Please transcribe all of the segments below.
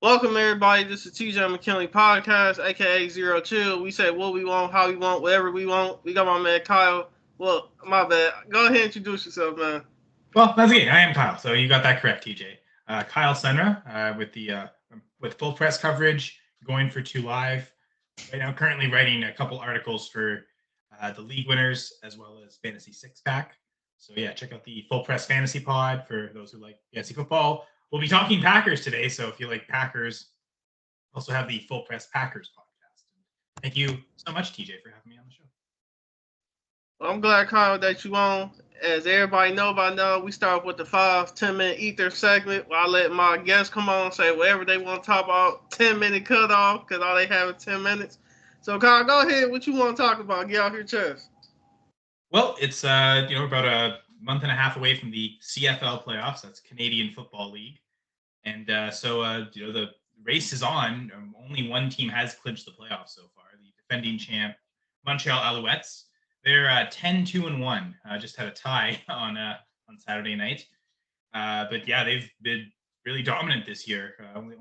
Welcome everybody. This is TJ McKinley Podcast, aka Zero Chill. We say what we want, how we want, whatever we want. We got my man Kyle. Well, my bad. Go ahead and introduce yourself, man. Well, that's okay. I am Kyle, so you got that correct, TJ. Kyle Senra with full press coverage, going for 2 Live. Right now, currently writing a couple articles for the league winners as well as Fantasy Six Pack. So yeah, check out the Full Press Fantasy Pod for those who like fantasy football. We'll be talking Packers today, so if you like Packers, also have the Full Press Packers podcast. Thank you so much, TJ, for having me on the show. Well, I'm glad, Kyle, that you on. As everybody know by now, we start with the 5-10 minute ether segment where I let my guests come on and say whatever they want to talk about. 10-minute cutoff because all they have is 10 minutes. So, Kyle, go ahead. What you want to talk about? Get off your chest. Well, it's about a month and a half away from the CFL playoffs. That's Canadian Football League, and the race is on. Only one team has clinched the playoffs so far. The defending champ Montreal Alouettes. They're 10-2-1. Just had a tie on Saturday night, but yeah, they've been really dominant this year. Only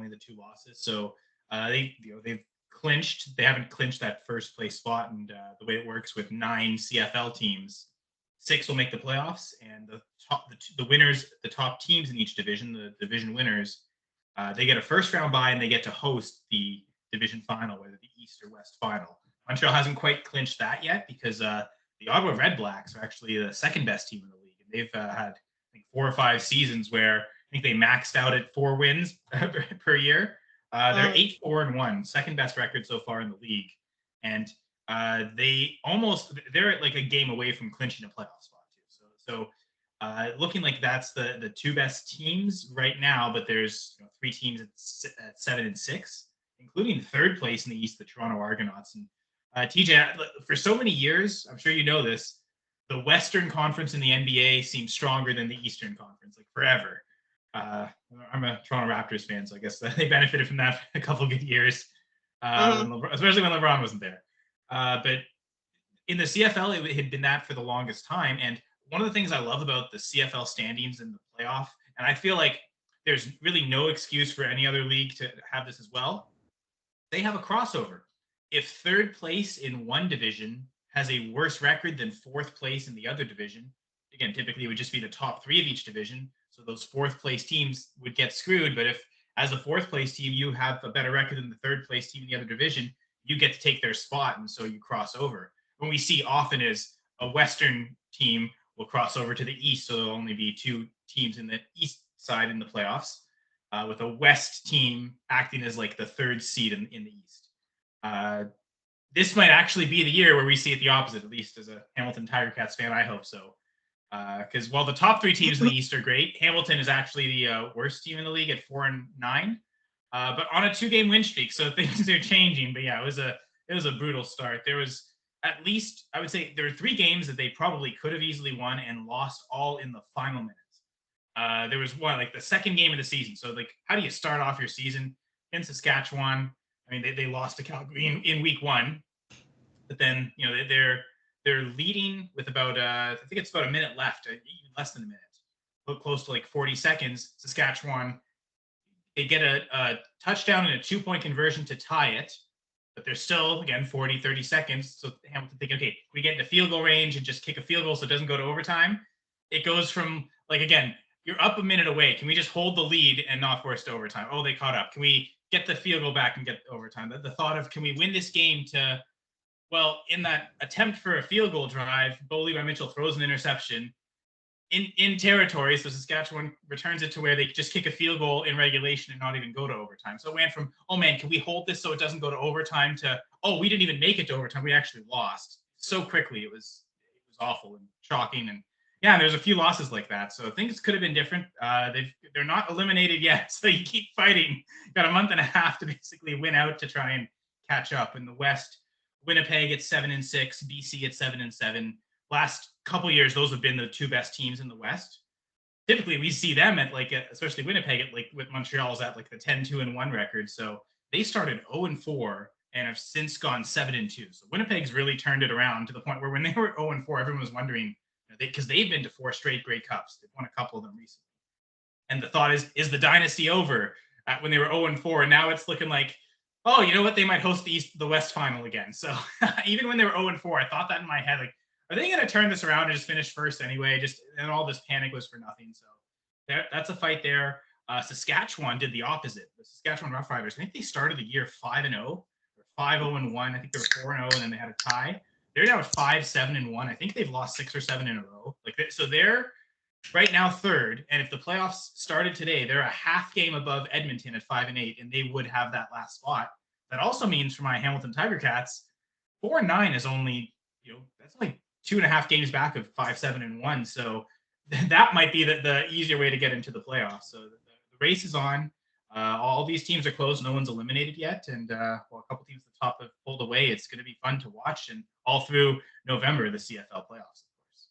the 2 losses. So they've clinched. They haven't clinched that first place spot, and the way it works with 9 CFL teams, 6 will make the playoffs, and the winners, the top teams in each division, the division winners, they get a first round bye and they get to host the division final, whether the East or West final. Montreal hasn't quite clinched that yet because the Ottawa Red Blacks are actually the second best team in the league, and they've had I think 4 or 5 seasons where I think they maxed out at 4 wins per year. They're 8-4-1, second best record so far in the league, and they're at like a game away from clinching a playoff spot too. So looking like that's the 2 best teams right now, but there's 3 teams at 7-6, including third place in the East, the Toronto Argonauts. And TJ, for so many years, I'm sure you know this, the Western Conference in the NBA seems stronger than the Eastern Conference, like forever. I'm a Toronto Raptors fan, so I guess they benefited from that for a couple good years, especially when LeBron wasn't there. But in the CFL, it had been that for the longest time. And one of the things I love about the CFL standings in the playoff, and I feel like there's really no excuse for any other league to have this as well, they have a crossover. If third place in one division has a worse record than fourth place in the other division, again, typically it would just be the top 3 of each division. So those fourth place teams would get screwed. But if, as a fourth place team, you have a better record than the third place team in the other division, you get to take their spot. And so you cross over. What we see often is a Western team will cross over to the East. So there'll only be 2 teams in the East side in the playoffs, with a West team acting as like the 3rd seed in the East. This might actually be the year where we see it the opposite, at least as a Hamilton Tiger Cats fan. I hope so. Because while the top 3 teams in the East are great, Hamilton is actually the worst team in the league at 4-9, but on a 2-game win streak. So things are changing. But yeah, it was a brutal start. There was at least, I would say, there were 3 games that they probably could have easily won and lost all in the final minutes. There was one, like the second game of the season. So like, how do you start off your season in Saskatchewan? I mean, they lost to Calgary in week 1, but then they're leading with about I think it's about a minute left, even less than a minute, close to like 40 seconds. Saskatchewan, they get a touchdown and a 2-point conversion to tie it, but there's still, again, 40, 30 seconds. So Hamilton thinking, okay, we get into field goal range and just kick a field goal so it doesn't go to overtime. It goes from, like, again, you're up a minute away. Can we just hold the lead and not force to overtime? Oh, they caught up. Can we get the field goal back and get overtime? The thought of, can we win this game to, well, in that attempt for a field goal drive, Bo Levi Mitchell throws an interception in territory. So Saskatchewan returns it to where they just kick a field goal in regulation and not even go to overtime. So it went from, oh man, can we hold this so it doesn't go to overtime, to, oh, we didn't even make it to overtime. We actually lost so quickly. It was awful and shocking. And yeah, there's a few losses like that. So things could have been different. They're not eliminated yet. So you keep fighting. You got a month and a half to basically win out to try and catch up. In the West, Winnipeg at 7-6, BC at 7-7. Last couple years, those have been the 2 best teams in the West. Typically, we see them at especially Winnipeg at with Montreal's at like the 10-2-1 record. So they started 0-4 and have since gone 7-2. So Winnipeg's really turned it around to the point where when they were 0-4, everyone was wondering, because they've been to 4 straight Grey Cups. They've won a couple of them recently. And the thought is the dynasty over? when they were 0-4, and now it's looking like, oh, you know what? They might host the West Final again. So even when they were 0-4, I thought that in my head, like, are they going to turn this around and just finish first anyway? And all this panic was for nothing. So that's a fight there. Saskatchewan did the opposite. The Saskatchewan Roughriders, I think they started the year 5-0 or 5-0-1. I think they were 4-0, and then they had a tie. They're now at 5-7-1. I think they've lost 6 or 7 in a row. So they're right now third, and if the playoffs started today, they're a half game above Edmonton at 5-8, and they would have that last spot. That also means for my Hamilton Tiger Cats, 4-9 is only, that's only 2.5 games back of 5-7-1. So that might be the easier way to get into the playoffs. So the race is on. All these teams are close. No one's eliminated yet. And a couple teams at the top have pulled away. It's going to be fun to watch. And all through November, the CFL playoffs, of course.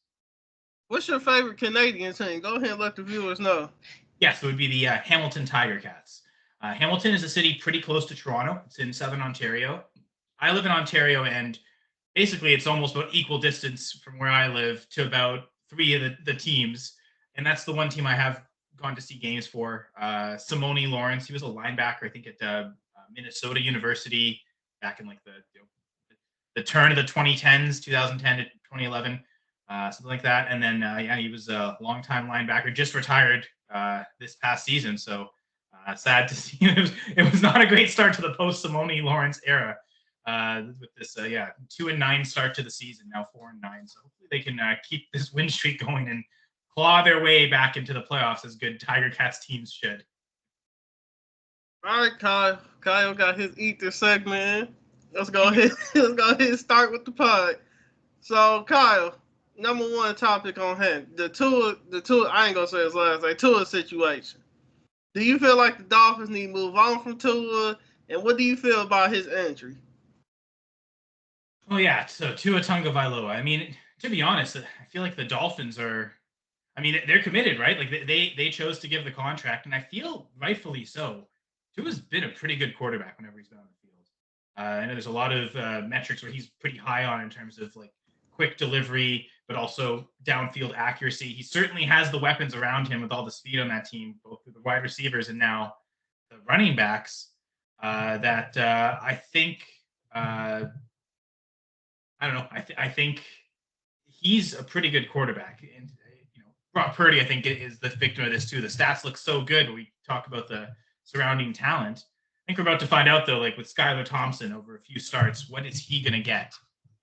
What's your favorite Canadian team? Go ahead and let the viewers know. Yes, it would be the Hamilton Tiger Cats. Hamilton is a city pretty close to Toronto. It's in southern Ontario. I live in Ontario, and basically it's almost about equal distance from where I live to about 3 of the teams. And that's the one team I have gone to see games for. Simone Lawrence, he was a linebacker, I think, at Minnesota University back in like the turn of the 2010s, 2010 to 2011, something like that. And then, he was a longtime linebacker, just retired this past season. So sad to see. It was not a great start to the post-Simone Lawrence era. With this 2-9 start to the season, now 4-9. So hopefully they can keep this win streak going and claw their way back into the playoffs as good Tiger Cats teams should. All right, Kyle. Kyle got his Ether segment in. Let's go ahead and start with the pod. So, Kyle, number one topic on hand, the Tua, I ain't gonna say his last name, Tua situation. Do you feel like the Dolphins need to move on from Tua, and what do you feel about his injury? Oh yeah, so Tua Tagovailoa. I mean, to be honest, I feel like the Dolphins are. I mean, they're committed, right? Like they chose to give the contract, and I feel rightfully so. Tua's been a pretty good quarterback whenever he's been on the field. I know there's a lot of metrics where he's pretty high on in terms of like quick delivery, but also downfield accuracy. He certainly has the weapons around him with all the speed on that team, both the wide receivers and now the running backs. I think. I don't know. I think he's a pretty good quarterback, and Brock Purdy, I think, is the victim of this too. The stats look so good. We talk about the surrounding talent. I think we're about to find out though, like with Skylar Thompson over a few starts, what is he going to get,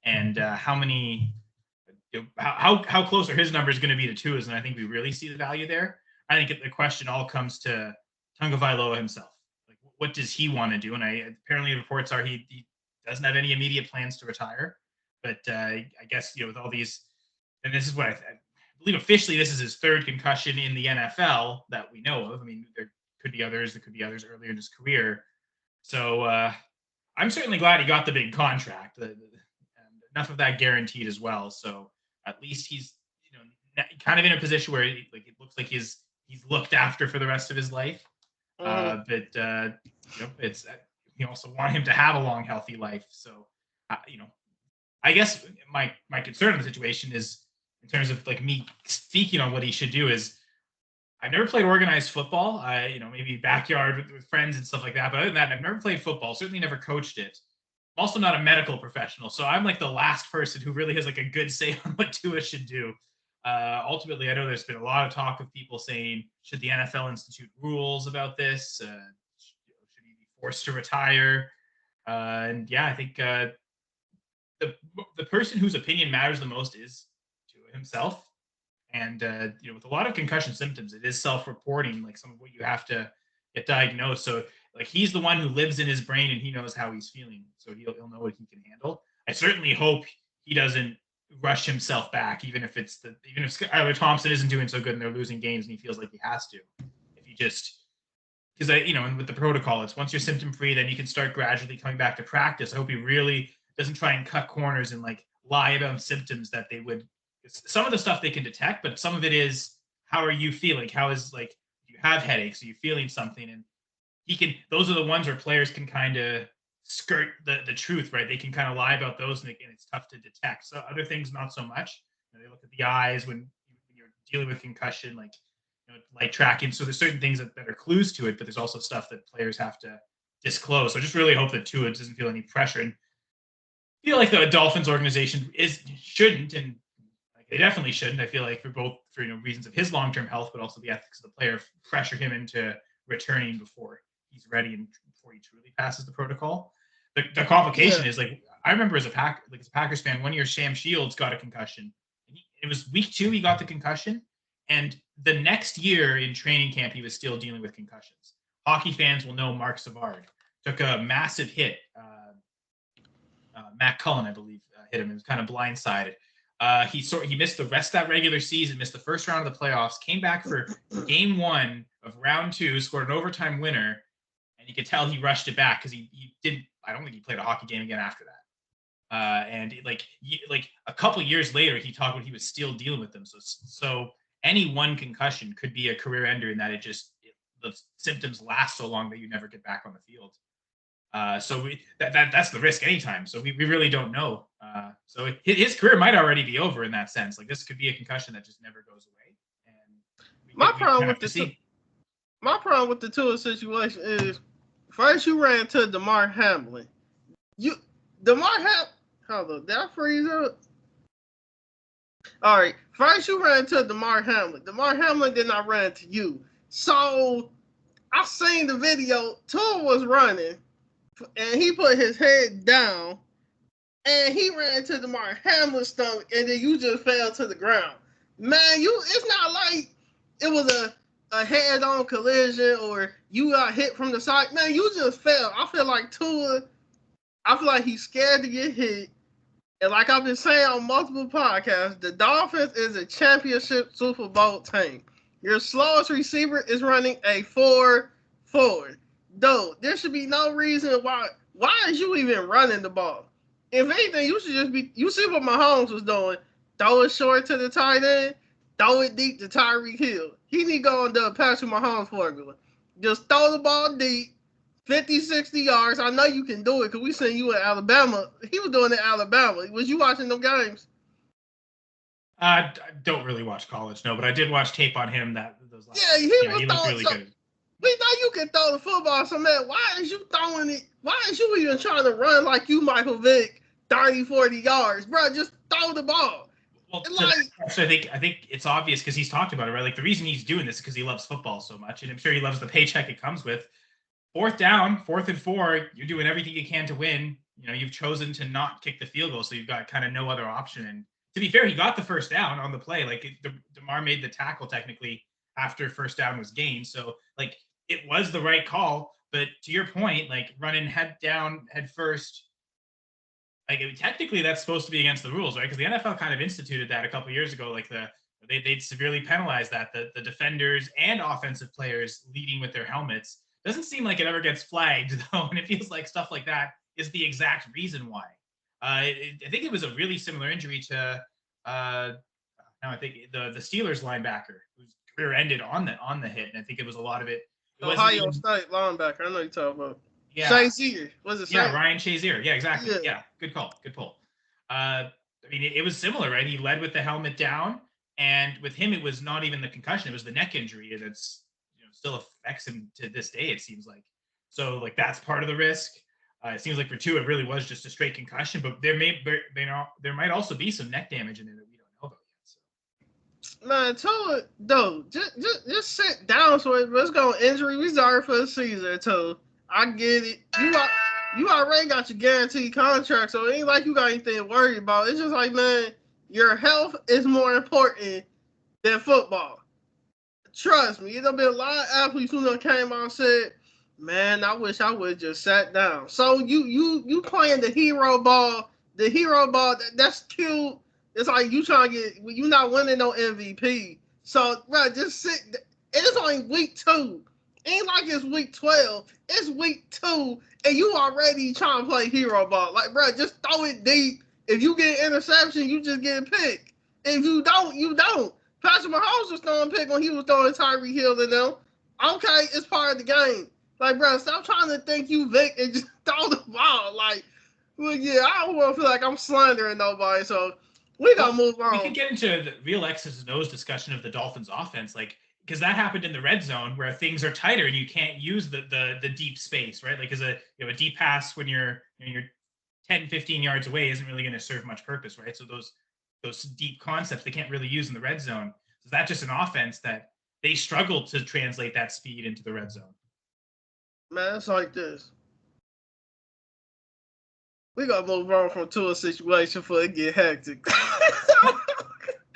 and how many, how close are his numbers going to be to Tua's? And I think we really see the value there. I think the question all comes to Tagovailoa himself. Like, what does he want to do? And apparently reports are he doesn't have any immediate plans to retire. But I guess, with all these, and this is what I believe officially, this is his 3rd concussion in the NFL that we know of. I mean, there could be others earlier in his career. So I'm certainly glad he got the big contract. And enough of that guaranteed as well. So at least he's, kind of in a position where it looks like he's looked after for the rest of his life. It's you also want him to have a long, healthy life. So, I guess my concern in the situation is, in terms of like me speaking on what he should do, is I've never played organized football. Maybe backyard with friends and stuff like that. But other than that, I've never played football. Certainly never coached it. I'm also not a medical professional, so I'm like the last person who really has like a good say on what Tua should do. Ultimately, I know there's been a lot of talk of people saying, should the NFL institute rules about this? Should he be forced to retire? I think. The person whose opinion matters the most is Tua himself. And, with a lot of concussion symptoms, it is self-reporting, like some of what you have to get diagnosed. So, like, he's the one who lives in his brain and he knows how he's feeling. So he'll know what he can handle. I certainly hope he doesn't rush himself back, even if Skylar Thompson isn't doing so good and they're losing games and he feels like he has to. If he just, because and with the protocol, it's once you're symptom-free, then you can start gradually coming back to practice. I hope he really doesn't try and cut corners and like lie about symptoms that they would. Some of the stuff they can detect, but some of it is, how are you feeling? How is, like, do you have headaches? Are you feeling something? And those are the ones where players can kind of skirt the truth, right? They can kind of lie about those, and it's tough to detect. So other things, not so much. They look at the eyes when you're dealing with concussion, like light tracking. So there's certain things that are clues to it, but there's also stuff that players have to disclose. So I just really hope that Tua doesn't feel any pressure, and feel like the Dolphins organization shouldn't, and like they definitely shouldn't. I feel like for reasons of his long-term health, but also the ethics of the player, pressure him into returning before he's ready and before he truly passes the protocol. The complication is, like, I remember as a Packers fan, one year Sam Shields got a concussion. It was week 2 he got the concussion, and the next year in training camp he was still dealing with concussions. Hockey fans will know Mark Savard took a massive hit. Matt Cullen, I believe, hit him. It was kind of blindsided. He missed the rest of that regular season, missed the first round of the playoffs, came back for game 1 of round 2, scored an overtime winner, and you could tell he rushed it back because he didn't. I don't think he played a hockey game again after that. And a couple years later, he talked about he was still dealing with them. So any one concussion could be a career ender in that the symptoms last so long that you never get back on the field. So that's the risk anytime. So we really don't know. So his career might already be over in that sense. Like, this could be a concussion that just never goes away. And my problem with the Tua situation is, first you ran to Damar Hamlin. Hold on, did I freeze up? All right, first you ran to Damar Hamlin. Damar Hamlin did not run to you. So I seen the video. Tua was running, and he put his head down, and he ran to Damar Hamlin's stomach, and then you just fell to the ground. Man, it's not like it was a head-on collision or you got hit from the side. Man, you just fell. I feel like Tua, he's scared to get hit. And like I've been saying on multiple podcasts, the Dolphins is a championship Super Bowl team. Your slowest receiver is running a 4.4. Dude, there should be no reason why is you even running the ball? If anything, you should just be, you see what Mahomes was doing. Throw it short to the tight end, throw it deep to Tyreek Hill. He need to go on the Patrick Mahomes formula. Just throw the ball deep, 50, 60 yards. I know you can do it because we seen you at Alabama. He was doing it at Alabama. Was you watching them games? I don't really watch college, no, but I did watch tape on him. He looked really good. We know you can throw the football, so man, why is you throwing it? Why is you even trying to run like you Michael Vick 30, 40 yards? Bro, just throw the ball. Well, so I think it's obvious because he's talked about it, right? Like, the reason he's doing this is because he loves football so much, and I'm sure he loves the paycheck it comes with. 4th down, 4th and 4, you're doing everything you can to win. You've chosen to not kick the field goal, so you've got kind of no other option. And to be fair, he got the first down on the play. Like, DeMar made the tackle technically after first down was gained. So, like, it was the right call. But to your point, like, running head down, head first, like, technically that's supposed to be against the rules, right? Because the NFL kind of instituted that a couple of years ago. Like, they'd severely penalize that, the defenders and offensive players leading with their helmets. Doesn't seem like it ever gets flagged, though, and it feels like stuff like that is the exact reason why. I think it was a really similar injury to I think the Steelers linebacker whose career ended on the hit, and I think it was a lot of it. Ohio State linebacker. I know you're talking about. Yeah. Shazier. Was it? Yeah, Ryan Shazier. Yeah, exactly. Yeah, good call. Good pull. I mean, it was similar, right? He led with the helmet down, and with him, it was not even the concussion; it was the neck injury that's still affects him to this day, it seems like. So, like, that's part of the risk. It seems like for Tua, it really was just a straight concussion, but there might also be some neck damage in it that we don't know about yet. So. Man, Tua, though, just sit down. So let's go injury reserve for the season, too. I get it. You already got your guaranteed contract, so it ain't like you got anything to worry about. It's just like, man, your health is more important than football. Trust me, there's been a lot of athletes who came out and said, man, I wish I would have just sat down. So you playing the hero ball. The hero ball, that's cute. It's like you trying to you're not winning no MVP. So, bro, just sit. It's only week 2. Ain't like it's week 12. It's week 2, and you already trying to play hero ball. Like, bro, just throw it deep. If you get an interception, you just get picked. If you don't, you don't. Patrick Mahomes was throwing pick when he was throwing Tyreek Hill to them. Okay, it's part of the game. Like, bro, stop trying to think you Vic and just throw the ball. Like, well, yeah, I don't want to feel like I'm slandering nobody, so we got to move on. We can get into the real X's and O's discussion of the Dolphins offense. Like, because that happened in the red zone where things are tighter and you can't use the deep space, right? Like, because a deep pass when you're 10, 15 yards away isn't really going to serve much purpose, right? So those deep concepts they can't really use in the red zone. So that's just an offense that they struggle to translate that speed into the red zone. Man, it's like this. We gotta move on from Tua situation before it get hectic.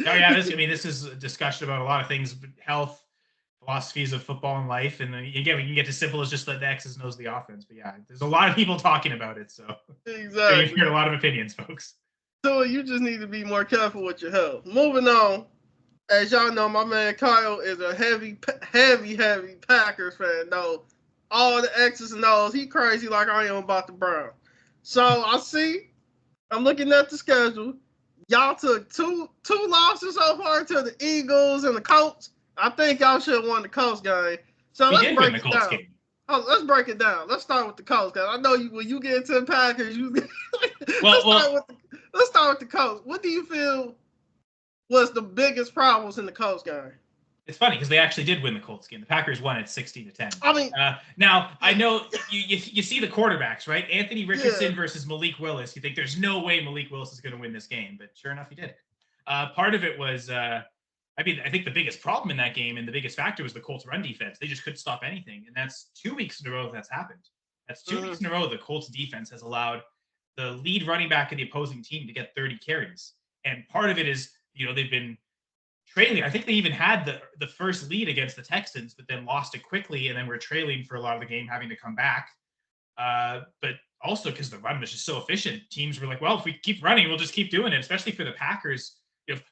Oh yeah, this is a discussion about a lot of things, health, philosophies of football and life, and then again we can get as simple as just the X's and O's of the offense. But yeah, there's a lot of people talking about it, so exactly. You've heard a lot of opinions, folks. Tua, you just need to be more careful with your health. Moving on. As y'all know, my man Kyle is a heavy Packers fan. No, all the X's and O's. He crazy like I am about the Browns. So I'm looking at the schedule. Y'all took two losses so far to the Eagles and the Colts. I think y'all should have won the Colts game. So let's break it down. Let's break it down. Let's start with the Colts, because I know when you get into the Packers, let's start with the Colts. What do you feel was the biggest problems in the Colts game? It's funny because they actually did win the Colts game. The Packers won at 60-10. I mean, now I know you see the quarterbacks, right? Anthony Richardson versus Malik Willis. You think there's no way Malik Willis is going to win this game, but sure enough, he did. Part of it was, I think the biggest problem in that game and the biggest factor was the Colts' run defense. They just couldn't stop anything, and that's 2 weeks in a row that's happened. That's 2 weeks in a row the Colts' defense has allowed the lead running back of the opposing team to get 30 carries, and part of it is they've been trailing. I think they even had the first lead against the Texans, but then lost it quickly, and then were trailing for a lot of the game, having to come back. But also because the run was just so efficient, teams were like, well, if we keep running, we'll just keep doing it. Especially for the Packers.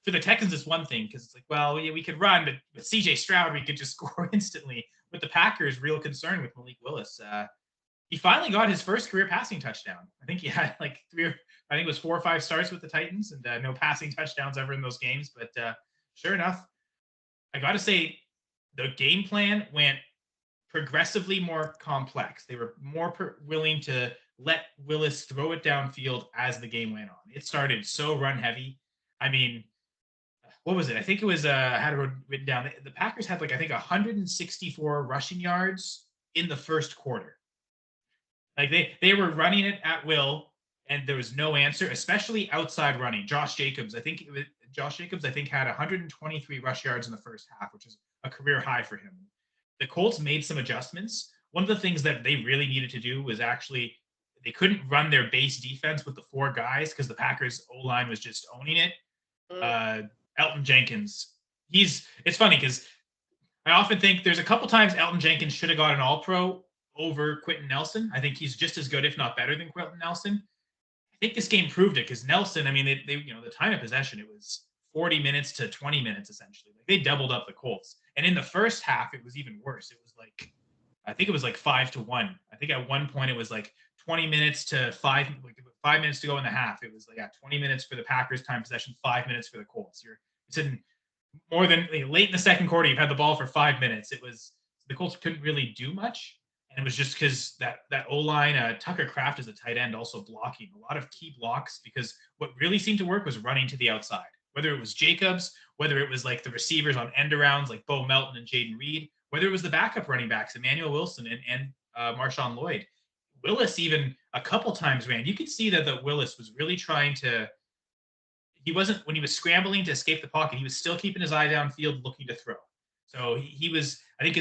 For the Texans, it's one thing because it's like, well, yeah, we could run, but with CJ Stroud, we could just score instantly. With the Packers, real concern with Malik Willis. He finally got his first career passing touchdown. I think he had like it was 4 or 5 starts with the Titans, and no passing touchdowns ever in those games. But sure enough, I got to say, the game plan went progressively more complex. They were more willing to let Willis throw it downfield as the game went on. It started so run heavy. I mean, what was it? I think it was, I had it written down. The Packers had 164 rushing yards in the first quarter. Like they were running it at will, and there was no answer, especially outside running. Josh Jacobs, I think had 123 rush yards in the first half, which is a career high for him. The Colts made some adjustments. One of the things that they really needed to do was actually they couldn't run their base defense with the 4 guys because the Packers O-line was just owning it. Elton Jenkins, it's funny because I often think there's a couple times Elton Jenkins should have got an All-Pro over Quentin Nelson. I think he's just as good, if not better, than Quentin Nelson. I think this game proved it because Nelson, they the time of possession, it was 40 minutes to 20 minutes essentially. Like they doubled up the Colts, and in the first half it was even worse. It was I think it was 5-1. I think at one point it was 20 minutes to 5 minutes to go in the half. It was 20 minutes for the Packers time possession, 5 minutes for the Colts. You're sitting more than late in the second quarter. You've had the ball for 5 minutes. It was the Colts couldn't really do much. And it was just because that O-line, Tucker Kraft is a tight end, also blocking a lot of key blocks, because what really seemed to work was running to the outside, whether it was Jacobs, whether it was the receivers on end arounds like Bo Melton and Jaden Reed, whether it was the backup running backs, Emmanuel Wilson and Marshawn Lloyd. Willis even a couple times ran. You could see that Willis was really trying to, when he was scrambling to escape the pocket, he was still keeping his eye downfield looking to throw. So he was, I think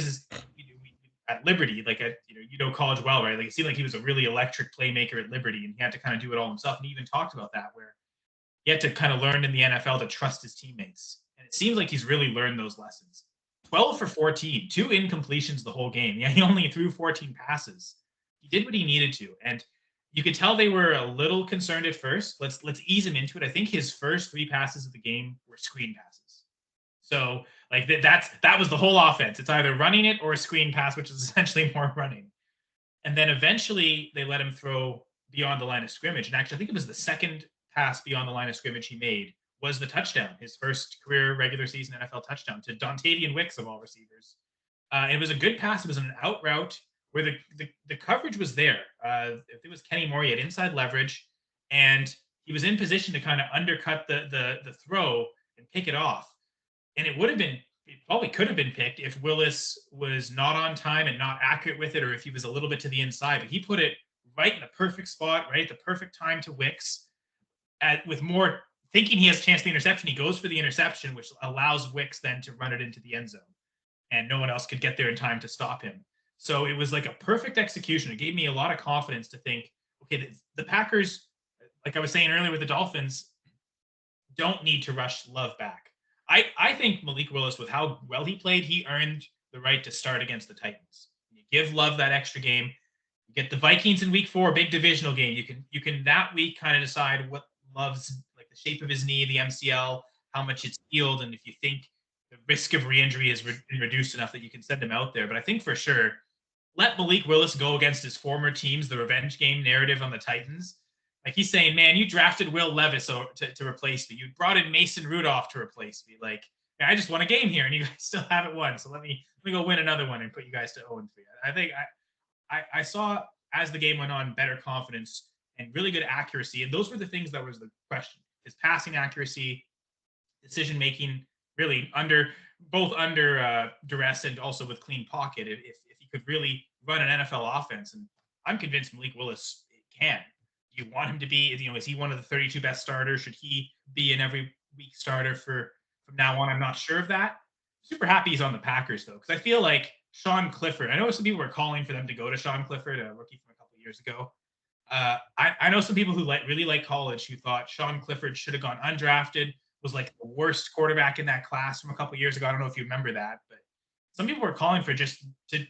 at Liberty, college well, right? It seemed like he was a really electric playmaker at Liberty, and he had to kind of do it all himself. And he even talked about that, where he had to kind of learn in the NFL to trust his teammates. And it seems like he's really learned those lessons. 12 for 14, 2 incompletions the whole game. Yeah, he only threw 14 passes. He did what he needed to. And you could tell they were a little concerned at first. Let's ease him into it. I think his first 3 passes of the game were screen passes. So that was the whole offense. It's either running it or a screen pass, which is essentially more running. And then eventually they let him throw beyond the line of scrimmage. And actually, I think it was the second pass beyond the line of scrimmage he made was the touchdown, his first career regular season NFL touchdown to Dontavian Wicks of all receivers. It was a good pass. It was an out route where the coverage was there. If it was Kenny Moore, he had inside leverage, and he was in position to kind of undercut the throw and pick it off. And it would have been it probably could have been picked if Willis was not on time and not accurate with it, or if he was a little bit to the inside. But he put it right in the perfect spot, right at the perfect time to Wicks. With more thinking he has a chance of the interception, he goes for the interception, which allows Wicks then to run it into the end zone. And no one else could get there in time to stop him. So it was like a perfect execution. It gave me a lot of confidence to think, okay, the Packers, like I was saying earlier with the Dolphins, don't need to rush Love back. I think Malik Willis, with how well he played, he earned the right to start against the Titans. You give Love that extra game. You get the Vikings in week 4, big divisional game. You can that week kind of decide what Love's, like the shape of his knee, the MCL, how much it's healed, and if you think the risk of re-injury is reduced enough that you can send him out there. But I think for sure, let Malik Willis go against his former teams, the revenge game narrative on the Titans. Like he's saying, man, you drafted Will Levis to replace me. You brought in Mason Rudolph to replace me. Like, I just won a game here, and you guys still haven't won. So let me go win another one and put you guys to 0-3. I think I saw, as the game went on, better confidence and really good accuracy. And those were the things that was the question. His passing accuracy, decision making, really under duress and also with clean pocket. If he could really run an NFL offense, and I'm convinced Malik Willis can. Do you want him to be, is he one of the 32 best starters? Should he be an every week starter from now on? I'm not sure of that. Super happy he's on the Packers, though, because I feel like Sean Clifford, I know some people were calling for them to go to Sean Clifford, a rookie from a couple of years ago. I know some people who really like college who thought Sean Clifford should have gone undrafted, was like the worst quarterback in that class from a couple of years ago. I don't know if you remember that, but some people were calling for just to,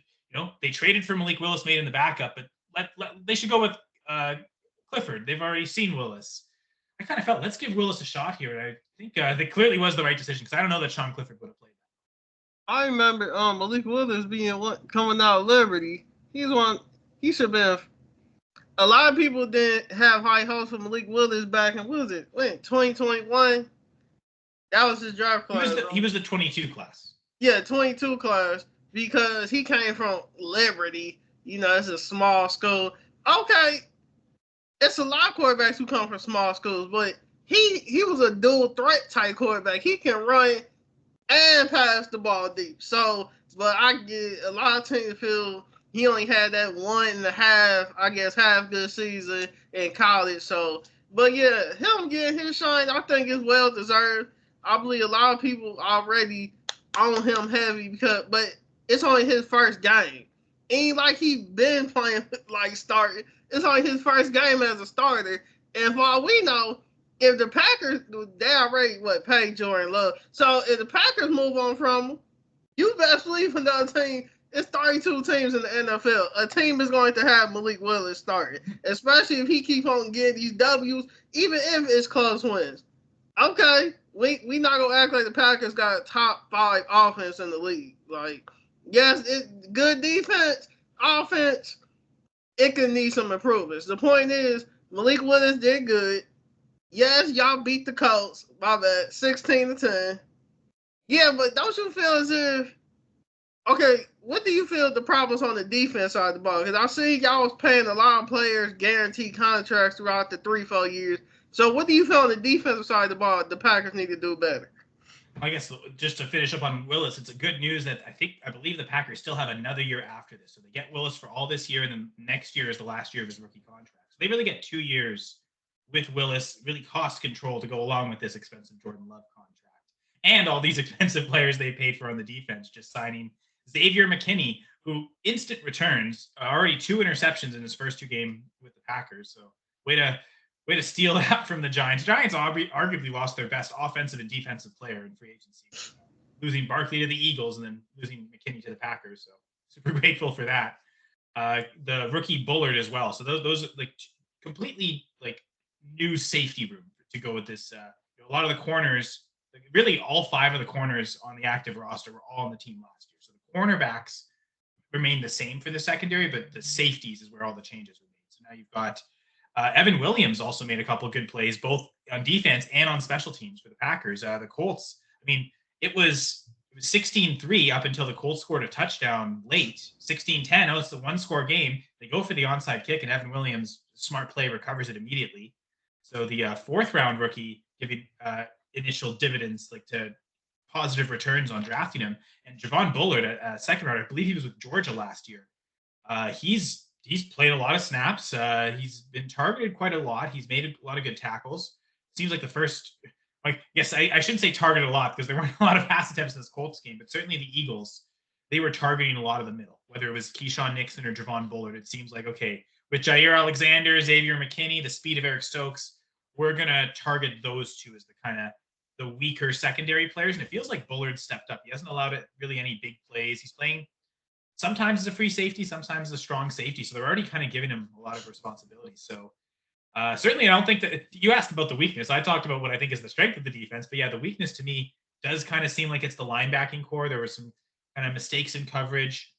they traded for Malik Willis, made him the backup, but they should go with Clifford. They've already seen Willis. I kind of felt, let's give Willis a shot here. And I think that clearly was the right decision, because I don't know that Sean Clifford would have played that. I remember Malik Willis coming out of Liberty. He should have been. A lot of people didn't have high hopes for Malik Willis back in, 2021? That was his draft class. He was the 22 class. Yeah, 22 class, because he came from Liberty. It's a small school. Okay, it's a lot of quarterbacks who come from small schools, but he was a dual threat type quarterback. He can run and pass the ball deep. So, but I get a lot of teams feel he only had that 1.5, half good season in college. So, but yeah, him getting his shine, I think is well deserved. I believe a lot of people already on him heavy but it's only his first game. Ain't like he been playing like starting. It's only his first game as a starter. And for all we know, if the Packers, they already paid Jordan Love. So if the Packers move on from him, you best believe another team. It's 32 teams in the NFL. A team is going to have Malik Willis starting, especially if he keep on getting these W's, even if it's close wins. Okay, we not gonna act like the Packers got a top 5 offense in the league. Like, yes, it's good defense, offense. It could need some improvements. The point is, Malik Willis did good. Yes, y'all beat the Colts. My bad, 16-10. Yeah, but don't you feel as if? Okay, what do you feel the problems on the defense side of the ball? Because I see y'all was paying a lot of players guaranteed contracts throughout the 3-4 years. So what do you feel on the defensive side of the ball the Packers need to do better? I guess just to finish up on Willis, it's a good news that I believe the Packers still have another year after this. So they get Willis for all this year, and then next year is the last year of his rookie contract. So they really get 2 years with Willis, really cost control to go along with this expensive Jordan Love contract. And all these expensive players they paid for on the defense, just signing Xavier McKinney, who instant returns, already 2 interceptions in his first 2 games with the Packers. So way to steal that from the Giants. Giants arguably lost their best offensive and defensive player in free agency, losing Barkley to the Eagles and then losing McKinney to the Packers. So super grateful for that. The rookie Bullard as well. So those like completely like new safety room to go with this. A lot of the corners, really all 5 of the corners on the active roster were all on the team last year. So the cornerbacks remain the same for the secondary, but the safeties is where all the changes were made. So now you've got Evan Williams also made a couple of good plays, both on defense and on special teams for the Packers. The Colts, I mean, it was 16-3 up until the Colts scored a touchdown late. 16-10, it's the 1-score game. They go for the onside kick, and Evan Williams, smart play, recovers it immediately. So the 4th-round rookie giving initial dividends, like to positive returns on drafting him. And Javon Bullard, a second rounder, I believe he was with Georgia last year. He's played a lot of snaps. He's been targeted quite a lot. He's made a lot of good tackles. Seems like the first, yes, I shouldn't say targeted a lot because there weren't a lot of pass attempts in this Colts game, but certainly the Eagles, they were targeting a lot of the middle, whether it was Keyshawn Nixon or Javon Bullard. It seems like, okay, with Jair Alexander, Xavier McKinney, the speed of Eric Stokes, we're going to target those two as the kind of the weaker secondary players. And it feels like Bullard stepped up. He hasn't allowed it really any big plays. He's playing sometimes as a free safety, sometimes as a strong safety. So they're already kind of giving him a lot of responsibility. So certainly I don't think that you asked about the weakness. I talked about what I think is the strength of the defense, but yeah, the weakness to me does kind of seem like it's the linebacking core. There were some kind of mistakes in coverage.